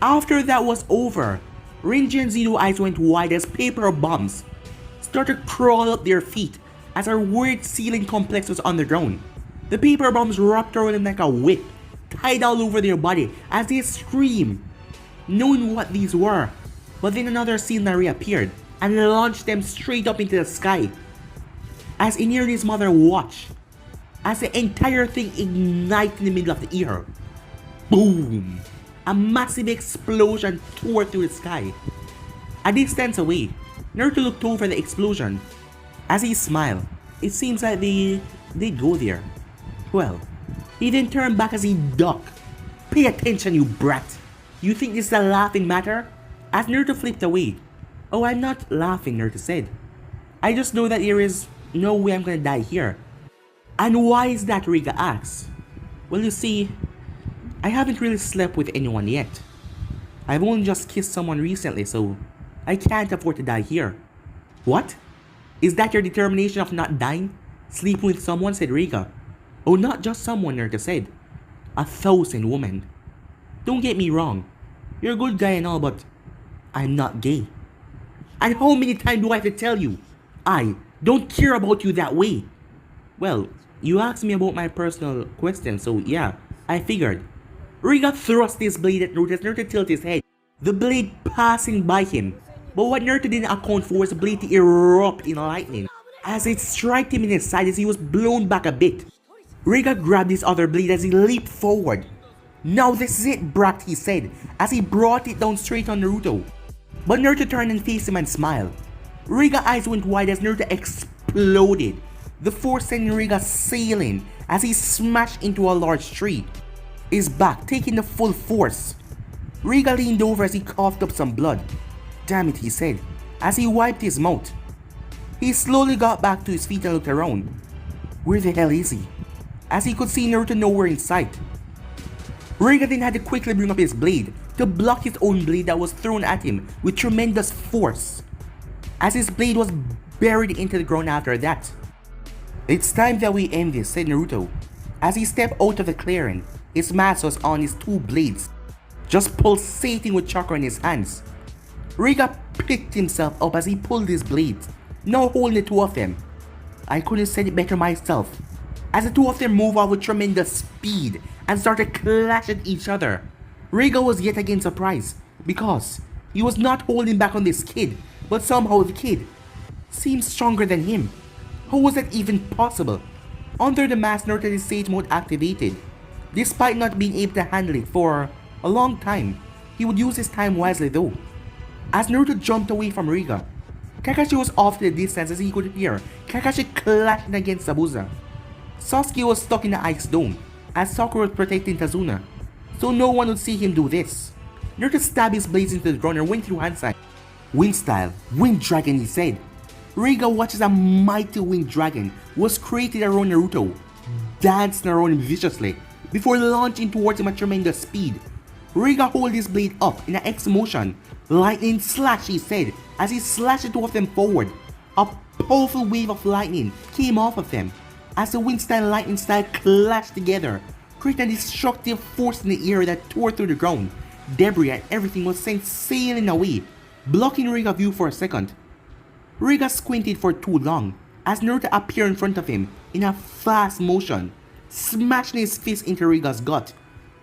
After that was over, Renji and Zedo's eyes went wide as paper bombs started to crawl up their feet as our weird ceiling complex was underground. The paper bombs wrapped around them like a whip, tied all over their body as they screamed, knowing what these were. But then another ceiling area appeared and launched them straight up into the sky. As Inari's mother watched, as the entire thing ignited in the middle of the air. Boom! A massive explosion tore through the sky. A distance away, Naruto looked over the explosion. As he smiled, it seems like they did go there. Well, he then turned back as he ducked. "Pay attention, you brat! You think this is a laughing matter?" As Naruto flipped away. "Oh, I'm not laughing," Naruto said. "I just know that there is no way I'm gonna die here. And why is that, Raiga asks. Well, you see, I haven't really slept with anyone yet. I've only just kissed someone recently, so I can't afford to die here. What? Is that your determination of not dying? Sleeping with someone, said Raiga. Oh, not just someone, Naruto said. 1,000 women. Don't get me wrong. You're a good guy and all, but I'm not gay. And how many times do I have to tell you? I don't care about you that way. Well, you asked me about my personal question, so yeah, I figured. Raiga thrust his blade at Naruto as Naruto tilted his head, the blade passing by him. But what Naruto didn't account for was the blade to erupt in lightning, as it struck him in his side as he was blown back a bit. Raiga grabbed his other blade as he leaped forward. Now this is it, Brat, he said, as he brought it down straight on Naruto. But Naruto turned and faced him and smiled. Raiga's eyes went wide as Naruto exploded, the force sending Raiga sailing as he smashed into a large tree, his back taking the full force. Raiga leaned over as he coughed up some blood. Damn it, he said, as he wiped his mouth. He slowly got back to his feet and looked around. Where the hell is he? As he could see Naruto nowhere in sight. Raiga then had to quickly bring up his blade to block his own blade that was thrown at him with tremendous force, as his blade was buried into the ground after that. It's time that we end this, said Naruto, as he stepped out of the clearing. His mask was on his two blades, just pulsating with chakra in his hands. Raiga picked himself up as he pulled his blades, now holding the two of them. I couldn't have said it better myself, as the two of them moved off with tremendous speed and started clashing at each other. Raiga was yet again surprised, because he was not holding back on this kid, but somehow the kid seemed stronger than him. How was that even possible? Under the mask, Naruto's Sage mode activated. Despite not being able to handle it for a long time, he would use his time wisely though. As Naruto jumped away from Raiga, Kakashi was off to the distance as he could hear Kakashi clashing against Zabuza. Sasuke was stuck in the ice dome, as Sakura was protecting Tazuna, so no one would see him do this. Naruto stabbed his blades into the ground and went through hand sign. Wind style, wind dragon, he said. Raiga watches a mighty wind dragon was created around Naruto, dancing around him viciously before launching towards him at tremendous speed. Raiga held his blade up in an X motion. Lightning slash, he said, as he slashed the two of them forward. A powerful wave of lightning came off of them, as the wind style and lightning style clashed together, creating a destructive force in the air that tore through the ground. Debris and everything was sent sailing away, blocking Raiga's view for a second. Raiga squinted for too long, as Naruto appeared in front of him in a fast motion, smashing his fist into Raiga's gut.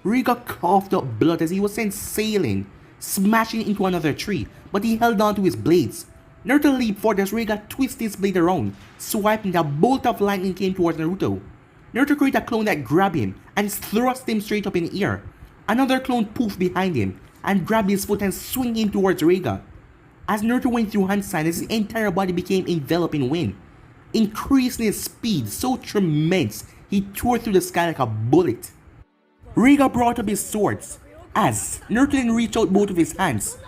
Raiga coughed up blood as he was sent sailing, smashing into another tree, but he held on to his blades. Naruto leaped forward as Raiga twisted his blade around, swiping. A bolt of lightning came towards Naruto. Naruto created a clone that grabbed him and thrust him straight up in the air. Another clone poofed behind him and grabbed his foot and swung him towards Raiga. As Naruto went through hand sign, his entire body became enveloped in wind, increasing his speed so tremendous he tore through the sky like a bullet. Raiga brought up his swords, as Naruto then reached out both of his hands.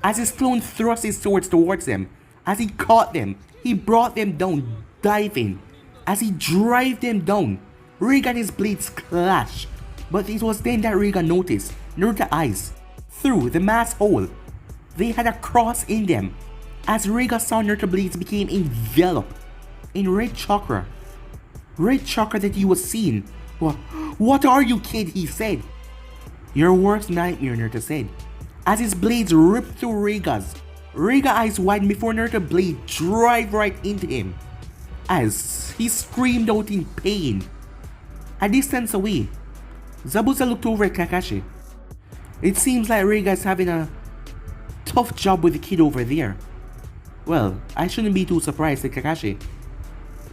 As his clone thrust his swords towards them, as he caught them, he brought them down, diving. As he drove them down, Raiga and his blades clashed, but it was then that Raiga noticed Naruto's eyes through the mask hole. They had a cross in them, as Raiga saw Naruto's blades became enveloped in red chakra. Red chakra that he was seeing. What are you, kid? He said. Your worst nightmare, Naruto said, as his blades ripped through Raiga's. Raiga's eyes widened before Naruto's blade drove right into him, as he screamed out in pain. A distance away, Zabuza looked over at Kakashi. It seems like Raiga is having a tough job with the kid over there. Well, I shouldn't be too surprised, said Kakashi.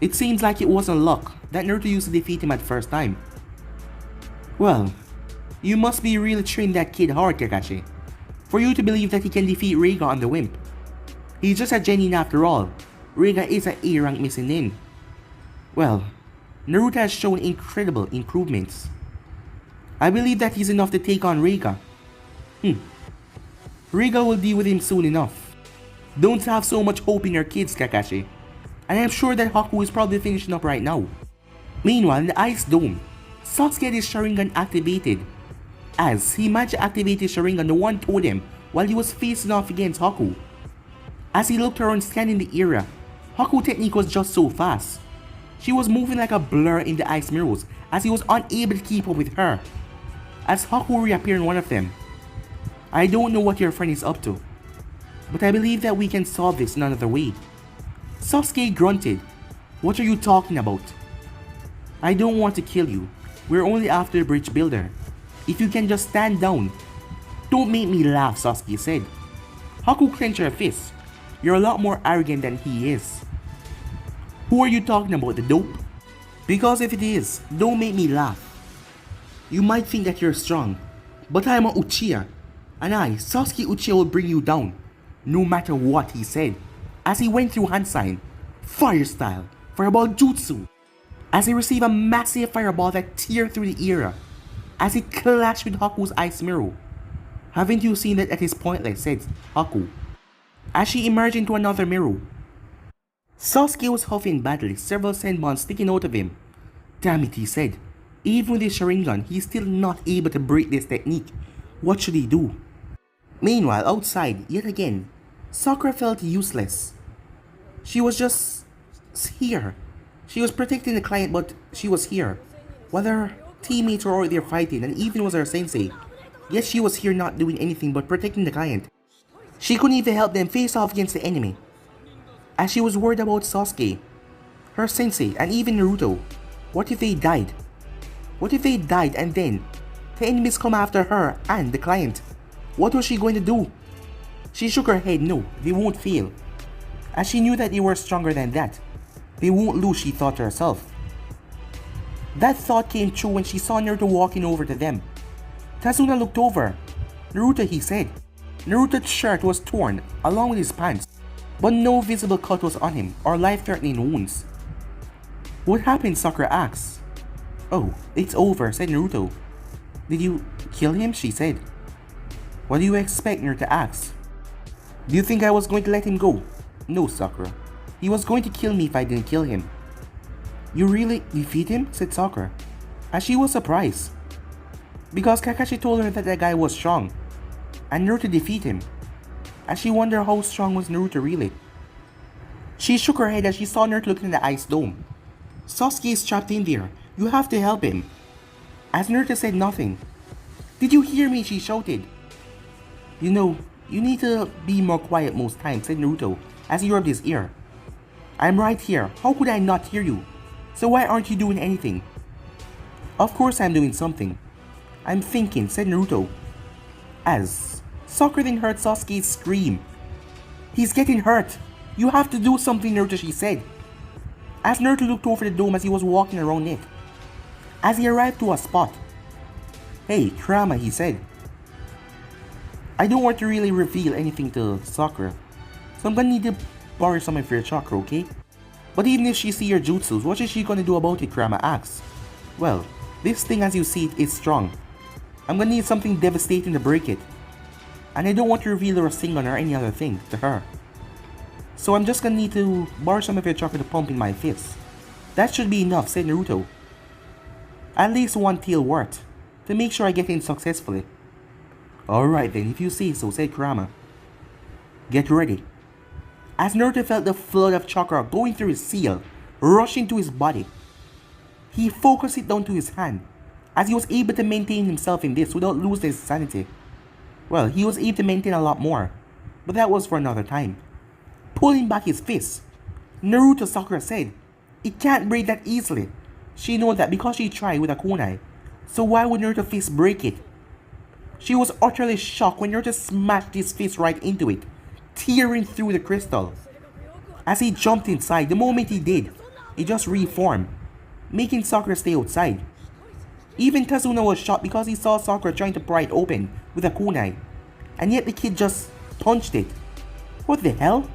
It seems like it wasn't luck that Naruto used to defeat him at first time. Well, you must be really trained that kid hard, Kakashi, for you to believe that he can defeat Raiga on the Wimp. He's just a genin after all. Raiga is an A rank missing in. Well, Naruto has shown incredible improvements. I believe that he's enough to take on Raiga. Raiga will deal with him soon enough. Don't have so much hope in your kids, Kakashi. and I'm sure that Haku is probably finishing up right now. Meanwhile, in the Ice Dome, Sasuke had his Sharingan activated. As he managed to activate his Sharingan, the one told him while he was facing off against Haku. As he looked around scanning the area, Haku's technique was just so fast. She was moving like a blur in the ice mirrors as he was unable to keep up with her. As Haku reappeared in one of them, I don't know what your friend is up to, but I believe that we can solve this in another way. Sasuke grunted. What are you talking about? I don't want to kill you. We're only after the bridge builder. If you can just stand down. Don't make me laugh, Sasuke said. Haku clenched her fist. You're a lot more arrogant than he is. Who are you talking about, the dope? Because if it is, don't make me laugh. You might think that you're strong, but I'm a Uchiha, and I, Sasuke Uchiha, will bring you down, no matter what, he said, as he went through hand sign, fire style, fireball jutsu, as he received a massive fireball that teared through the air, as he clashed with Haku's ice mirror. Haven't you seen that is pointless, said Haku, as she emerged into another mirror. Sasuke was huffing badly, several senbons sticking out of him. Damn it, he said. Even with his Sharingan, he's still not able to break this technique. What should he do? Meanwhile, outside, yet again, Sakura felt useless. She was just here. She was protecting the client, but she was here. While her teammates were out there fighting, and even was her sensei, yet she was here not doing anything but protecting the client. She couldn't even help them face off against the enemy. As she was worried about Sasuke, her sensei, and even Naruto. What if they died? What if they died and then the enemies come after her and the client? What was she going to do? She shook her head. No, they won't fail. As she knew that they were stronger than that. They won't lose, she thought to herself. That thought came true when she saw Naruto walking over to them. Tazuna looked over. Naruto, he said. Naruto's shirt was torn along with his pants, but no visible cut was on him or life-threatening wounds. What happened? Sakura asked. Oh, it's over, said Naruto. Did you kill him? She said. What do you expect? Naruto asked. Do you think I was going to let him go? No, Sakura. He was going to kill me if I didn't kill him. You really defeat him? Said Sakura, as she was surprised. Because Kakashi told her that guy was strong, and Naruto defeat him, as she wondered how strong was Naruto really. She shook her head as she saw Naruto looking in the ice dome. Sasuke is trapped in there. You have to help him. As Naruto said nothing. Did you hear me? She shouted. You know, you need to be more quiet most times, said Naruto as he rubbed his ear. I'm right here. How could I not hear you? So why aren't you doing anything? Of course I'm doing something. I'm thinking, said Naruto. As Sakura then heard Sasuke scream. He's getting hurt. You have to do something, Naruto, she said. As Naruto looked over the dome as he was walking around it. As he arrived to a spot. Hey, Kurama, he said. I don't want to really reveal anything to Sakura, so I'm gonna need to borrow some of your chakra, okay? But even if she sees your jutsus, what is she gonna do about it? Kurama asked. Well, this thing as you see it is strong. I'm gonna need something devastating to break it. And I don't want to reveal the Rasengan or any other thing to her. So I'm just gonna need to borrow some of your chakra to pump in my fist. That should be enough, said Naruto. At least one tail worth, to make sure I get in successfully. Alright then, if you say so, said Kurama. Get ready. As Naruto felt the flood of chakra going through his seal, rushing to his body, he focused it down to his hand, as he was able to maintain himself in this without losing his sanity. Well, he was able to maintain a lot more, but that was for another time. Pulling back his fist, Naruto, Sakura said, it can't break that easily. She knew that because she tried with a kunai, so why would Naruto's fist break it? She was utterly shocked when Naruto smashed his fist right into it, tearing through the crystal. As he jumped inside, the moment he did, it just reformed, making Sakura stay outside. Even Tazuna was shocked because he saw Sakura trying to pry it open with a kunai, and yet the kid just punched it. What the hell?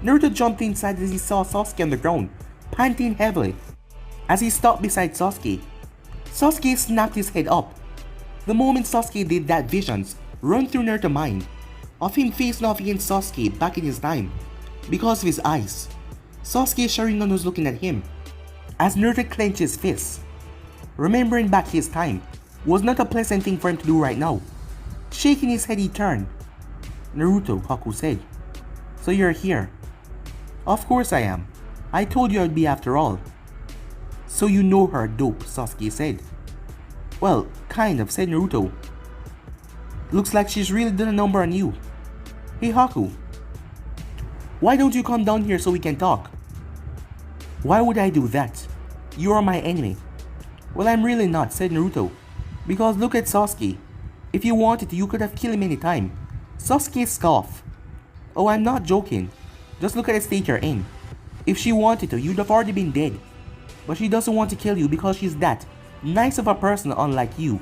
Naruto jumped inside as he saw Sasuke on the ground, panting heavily. As he stopped beside Sasuke, Sasuke snapped his head up. The moment Sasuke did that, visions run through Naruto's mind of him facing off against Sasuke back in his time because of his eyes. Sasuke Sharingan was looking at him as Naruto clenched his fists. Remembering back his time was not a pleasant thing for him to do right now. Shaking his head, he turned. Naruto, Haku said. So you're here? Of course I am. I told you I'd be after all. So you know her, dope, Sasuke said. Well, kind of, said Naruto. Looks like she's really done a number on you. Hey Haku, why don't you come down here so we can talk? Why would I do that? You are my enemy. Well, I'm really not, said Naruto. Because look at Sasuke. If you wanted to, you could have killed him anytime. Sasuke scoffed. Oh, I'm not joking. Just look at the state you're in. If she wanted to, you'd have already been dead. But she doesn't want to kill you because she's that nice of a person, unlike you.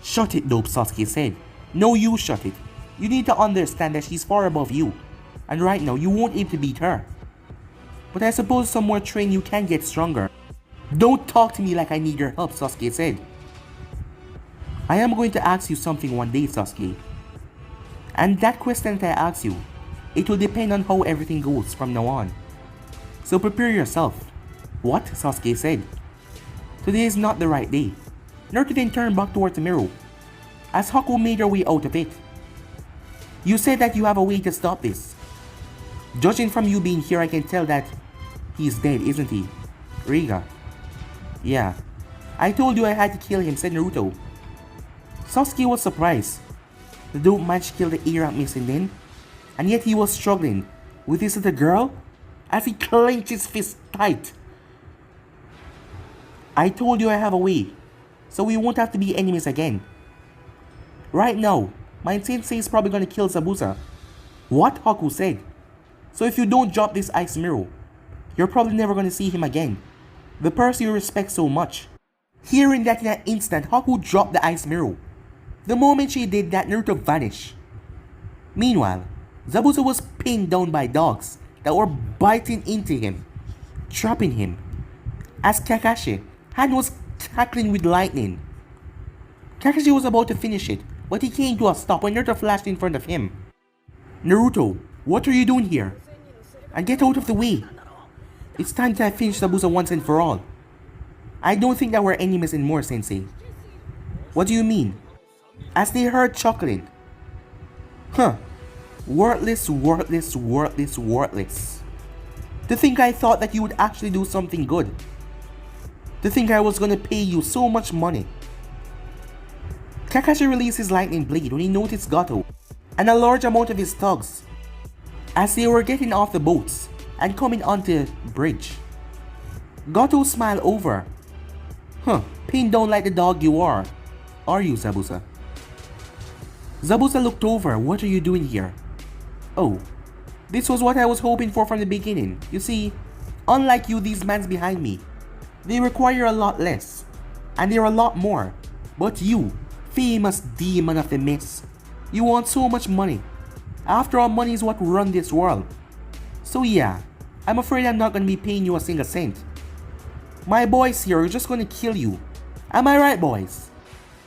Shut it, dope, Sasuke said. No, you shut it. You need to understand that she's far above you. And right now, you won't aim to beat her. But I suppose some more training you can get stronger. Don't talk to me like I need your help, Sasuke said. I am going to ask you something one day, Sasuke. And that question that I ask you, it will depend on how everything goes from now on. So prepare yourself. What? Sasuke said. Today is not the right day. Naruto then turned back towards the mirror, as Haku made her way out of it. You said that you have a way to stop this. Judging from you being here, I can tell that he's dead, isn't he? Raiga. Yeah. I told you I had to kill him, said Naruto. Sasuke was surprised. The dope managed to kill the A-rank missing then, and yet he was struggling with this little girl as he clenched his fist tight. I told you I have a way, so we won't have to be enemies again. Right now, my sensei is probably gonna kill Zabuza. What? Haku said. So if you don't drop this ice mirror, you're probably never gonna see him again. The person you respect so much. Hearing that in an instant, Haku dropped the ice mirror. The moment she did that, Naruto vanished. Meanwhile, Zabuza was pinned down by dogs that were biting into him, trapping him, as Kakashi's hand was tackling with lightning. Kakashi was about to finish it, but he came to a stop when Naruto flashed in front of him. Naruto, what are you doing here? And get out of the way. It's time to finish Zabuza once and for all. I don't think that we're enemies anymore, Sensei. What do you mean? As they heard chuckling. Huh. Worthless, worthless, worthless, worthless. To think I thought that you would actually do something good. To think I was gonna pay you so much money. Kakashi released his lightning blade when he noticed Gato and a large amount of his thugs as they were getting off the boats and coming onto the bridge. Gato smiled over. Huh, pinned down like the dog you are you, Zabuza? Zabuza looked over. What are you doing here? Oh, this was what I was hoping for from the beginning. You see, unlike you, these mans behind me, they require a lot less, and they're a lot more. But you, famous demon of the mist, you want so much money. After all, money is what runs this world. So yeah, I'm afraid I'm not gonna be paying you a single cent. My boys here are just gonna kill you. Am I right, boys?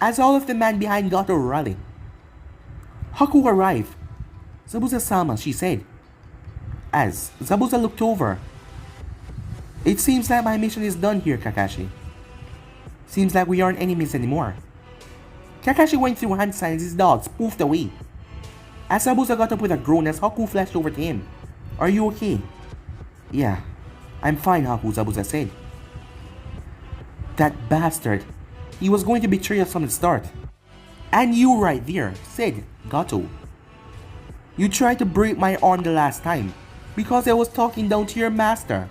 As all of the men behind Gato rallied. Haku arrived. Zabuza-sama, she said. As Zabuza looked over. It seems like my mission is done here, Kakashi. Seems like we aren't enemies anymore. Kakashi went through hand signs, his dogs poofed away. As Zabuza got up with a groan as Haku flashed over to him. Are you okay? Yeah, I'm fine, Haku, Zabuza said. That bastard. He was going to betray us from the start. And you right there, said Gato. You tried to break my arm the last time because I was talking down to your master.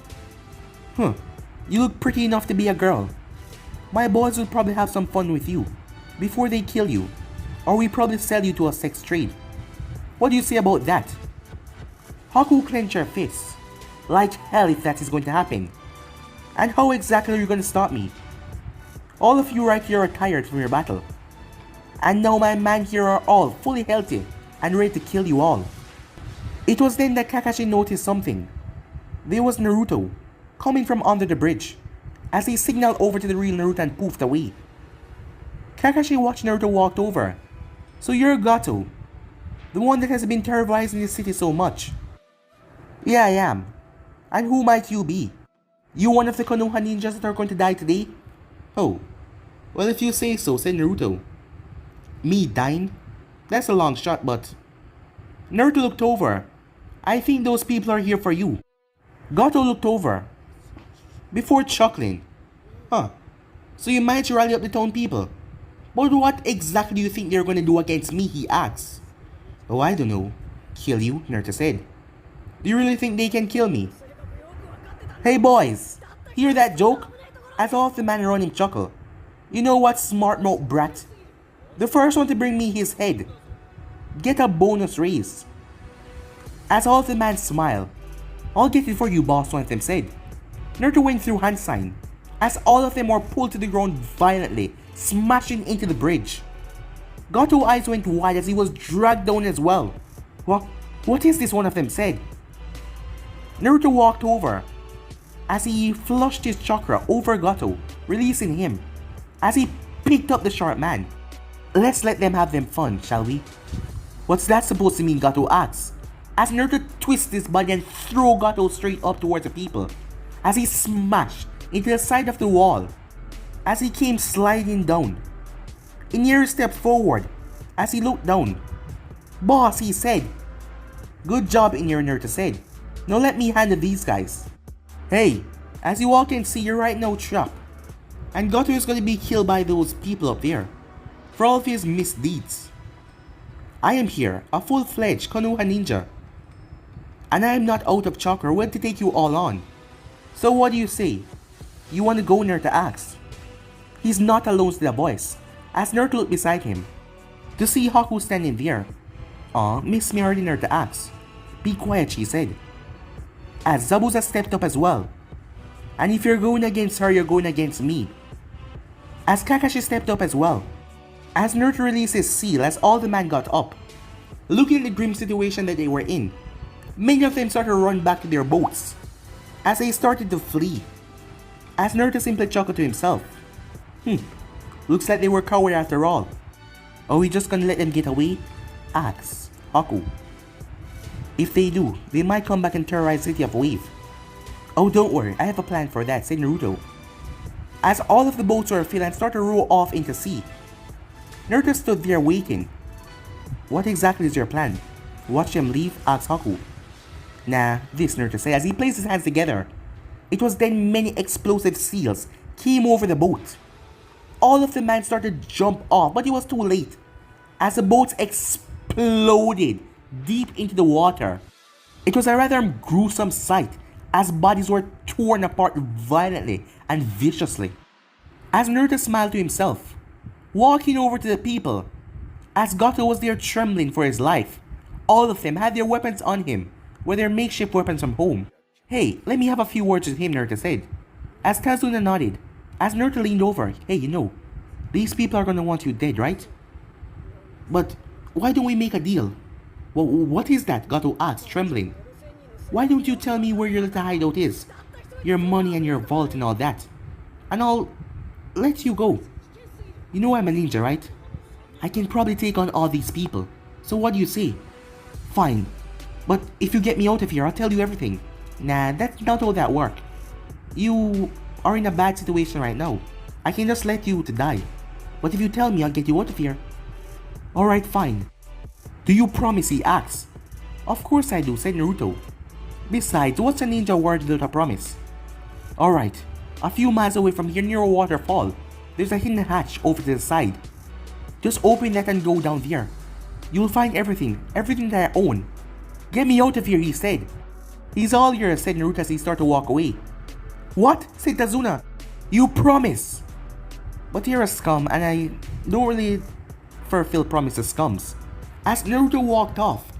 Huh, you look pretty enough to be a girl. My boys will probably have some fun with you before they kill you, or we probably sell you to a sex trade. What do you say about that? Haku clenched her fists. Like hell if that is going to happen. And how exactly are you going to stop me? All of you right here are tired from your battle. And now my men here are all fully healthy and ready to kill you all. It was then that Kakashi noticed something. There was Naruto coming from under the bridge as he signaled over to the real Naruto and poofed away. Kakashi watched Naruto walk over. So you're Gato, the one that has been terrorizing the city so much. Yeah, I am. And who might you be? You one of the Konoha ninjas that are going to die today? Oh, well if you say so, said Naruto. Me dying? That's a long shot, but... Naruto looked over. I think those people are here for you. Gato looked over. Before chuckling. Huh. So you managed to rally up the town people. But what exactly do you think they're gonna do against me, he asked. Oh, I don't know. Kill you, Naruto said. Do you really think they can kill me? Hey boys, hear that joke? As all of the man around him chuckle. You know what, smart mouth brat? The first one to bring me his head. Get a bonus raise. As all of the man smile. I'll get it for you, boss, one of them said. Naruto went through hand sign. As all of them were pulled to the ground violently, smashing into the bridge. Gato's eyes went wide as he was dragged down as well. What is this, one of them said. Naruto walked over. As he flushed his chakra over Gato, releasing him. As he picked up the short man. Let's let them have them fun, shall we? What's that supposed to mean, Gato asks. As Naruto twists his body and throws Gato straight up towards the people. As he smashed into the side of the wall. As he came sliding down. Iniero stepped forward. As he looked down. Boss, he said. Good job, Iniero, Naruto said. Now let me handle these guys. Hey, as you all can see, you're right now trapped. And Gato is going to be killed by those people up there. For all of his misdeeds. I am here, a full-fledged Konoha ninja. And I am not out of chakra, ready to take you all on. So what do you say? You want to go, Naruto asks. He's not alone, said the voice, as Naruto looked beside him. To see Haku standing there. Aw, Miss me already, Naruto asks. Be quiet, she said. As Zabuza stepped up as well. And if you're going against her, you're going against me. As Kakashi stepped up as well. As Naruto released his seal as all the men got up. Looking at the grim situation that they were in. Many of them started to run back to their boats. As they started to flee. As Naruto simply chuckled to himself. Looks like they were cowards after all. Are we just gonna let them get away? Asks Haku. If they do, they might come back and terrorize the city of Wave. Oh, don't worry, I have a plan for that, said Naruto. As all of the boats were filled and started to row off into sea. Naruto stood there waiting. What exactly is your plan? Watch them leave? Asked Haku. Nah, this, Naruto said as he placed his hands together. It was then many explosive seals came over the boat. All of the men started to jump off, but it was too late. As the boats exploded deep into the water. It was a rather gruesome sight as bodies were torn apart violently and viciously. As Naruto smiled to himself, walking over to the people, as Gato was there trembling for his life. All of them had their weapons on him, with their makeshift weapons from home. Hey, let me have a few words with him, Naruto said. As Tazuna nodded, as Naruto leaned over, hey, you know, these people are gonna want you dead, right? But why don't we make a deal? Well, what is that? Gato asked, trembling. Why don't you tell me where your little hideout is? Your money and your vault and all that. And I'll let you go. You know I'm a ninja, right? I can probably take on all these people. So what do you say? Fine. But if you get me out of here, I'll tell you everything. Nah, that's not how that works. You are in a bad situation right now. I can just let you to die. But if you tell me, I'll get you out of here. Alright, fine. Do you promise? He asks. Of course I do, said Naruto. Besides, what's a ninja word without a promise? Alright, a few miles away from here near a waterfall, there's a hidden hatch over to the side. Just open that and go down there. You'll find everything that I own. Get me out of here, he said. He's all yours, said Naruto as he started to walk away. What? Said Tazuna. You promise. But you're a scum and I don't really fulfill promises scums. As Naruto walked off,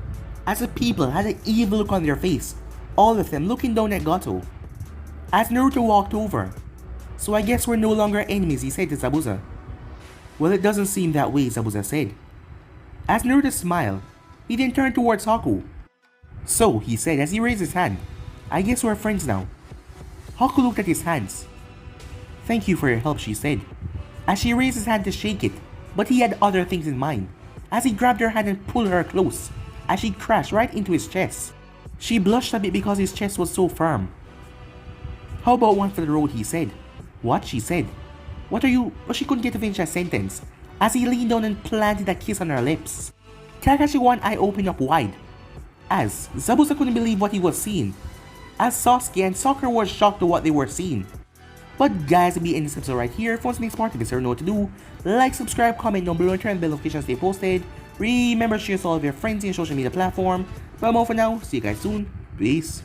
as the people had an evil look on their face, all of them looking down at Gato. As Naruto walked over, so I guess we're no longer enemies, he said to Zabuza. Well, it doesn't seem that way, Zabuza said. As Naruto smiled, he then turned towards Haku. So, he said as he raised his hand, I guess we're friends now. Haku looked at his hands. Thank you for your help, she said, as she raised his hand to shake it, but he had other things in mind. As he grabbed her hand and pulled her close, as she crashed right into his chest. She blushed a bit because his chest was so firm, How about one for the road, he said. What? She said. What are you? But she couldn't get to finish a sentence as he leaned down and planted a kiss on her lips. Kakashi's one eye opened up wide as Zabuza couldn't believe what he was seeing, as Sasuke and Sakura were shocked at what they were seeing. But guys, we'll be in this episode right here. For the next part, if you know what to do, like, subscribe, comment down below, and turn the bell notifications stay posted. Remember to share this to all of your friends in your social media platform. But more for now, see you guys soon. Peace.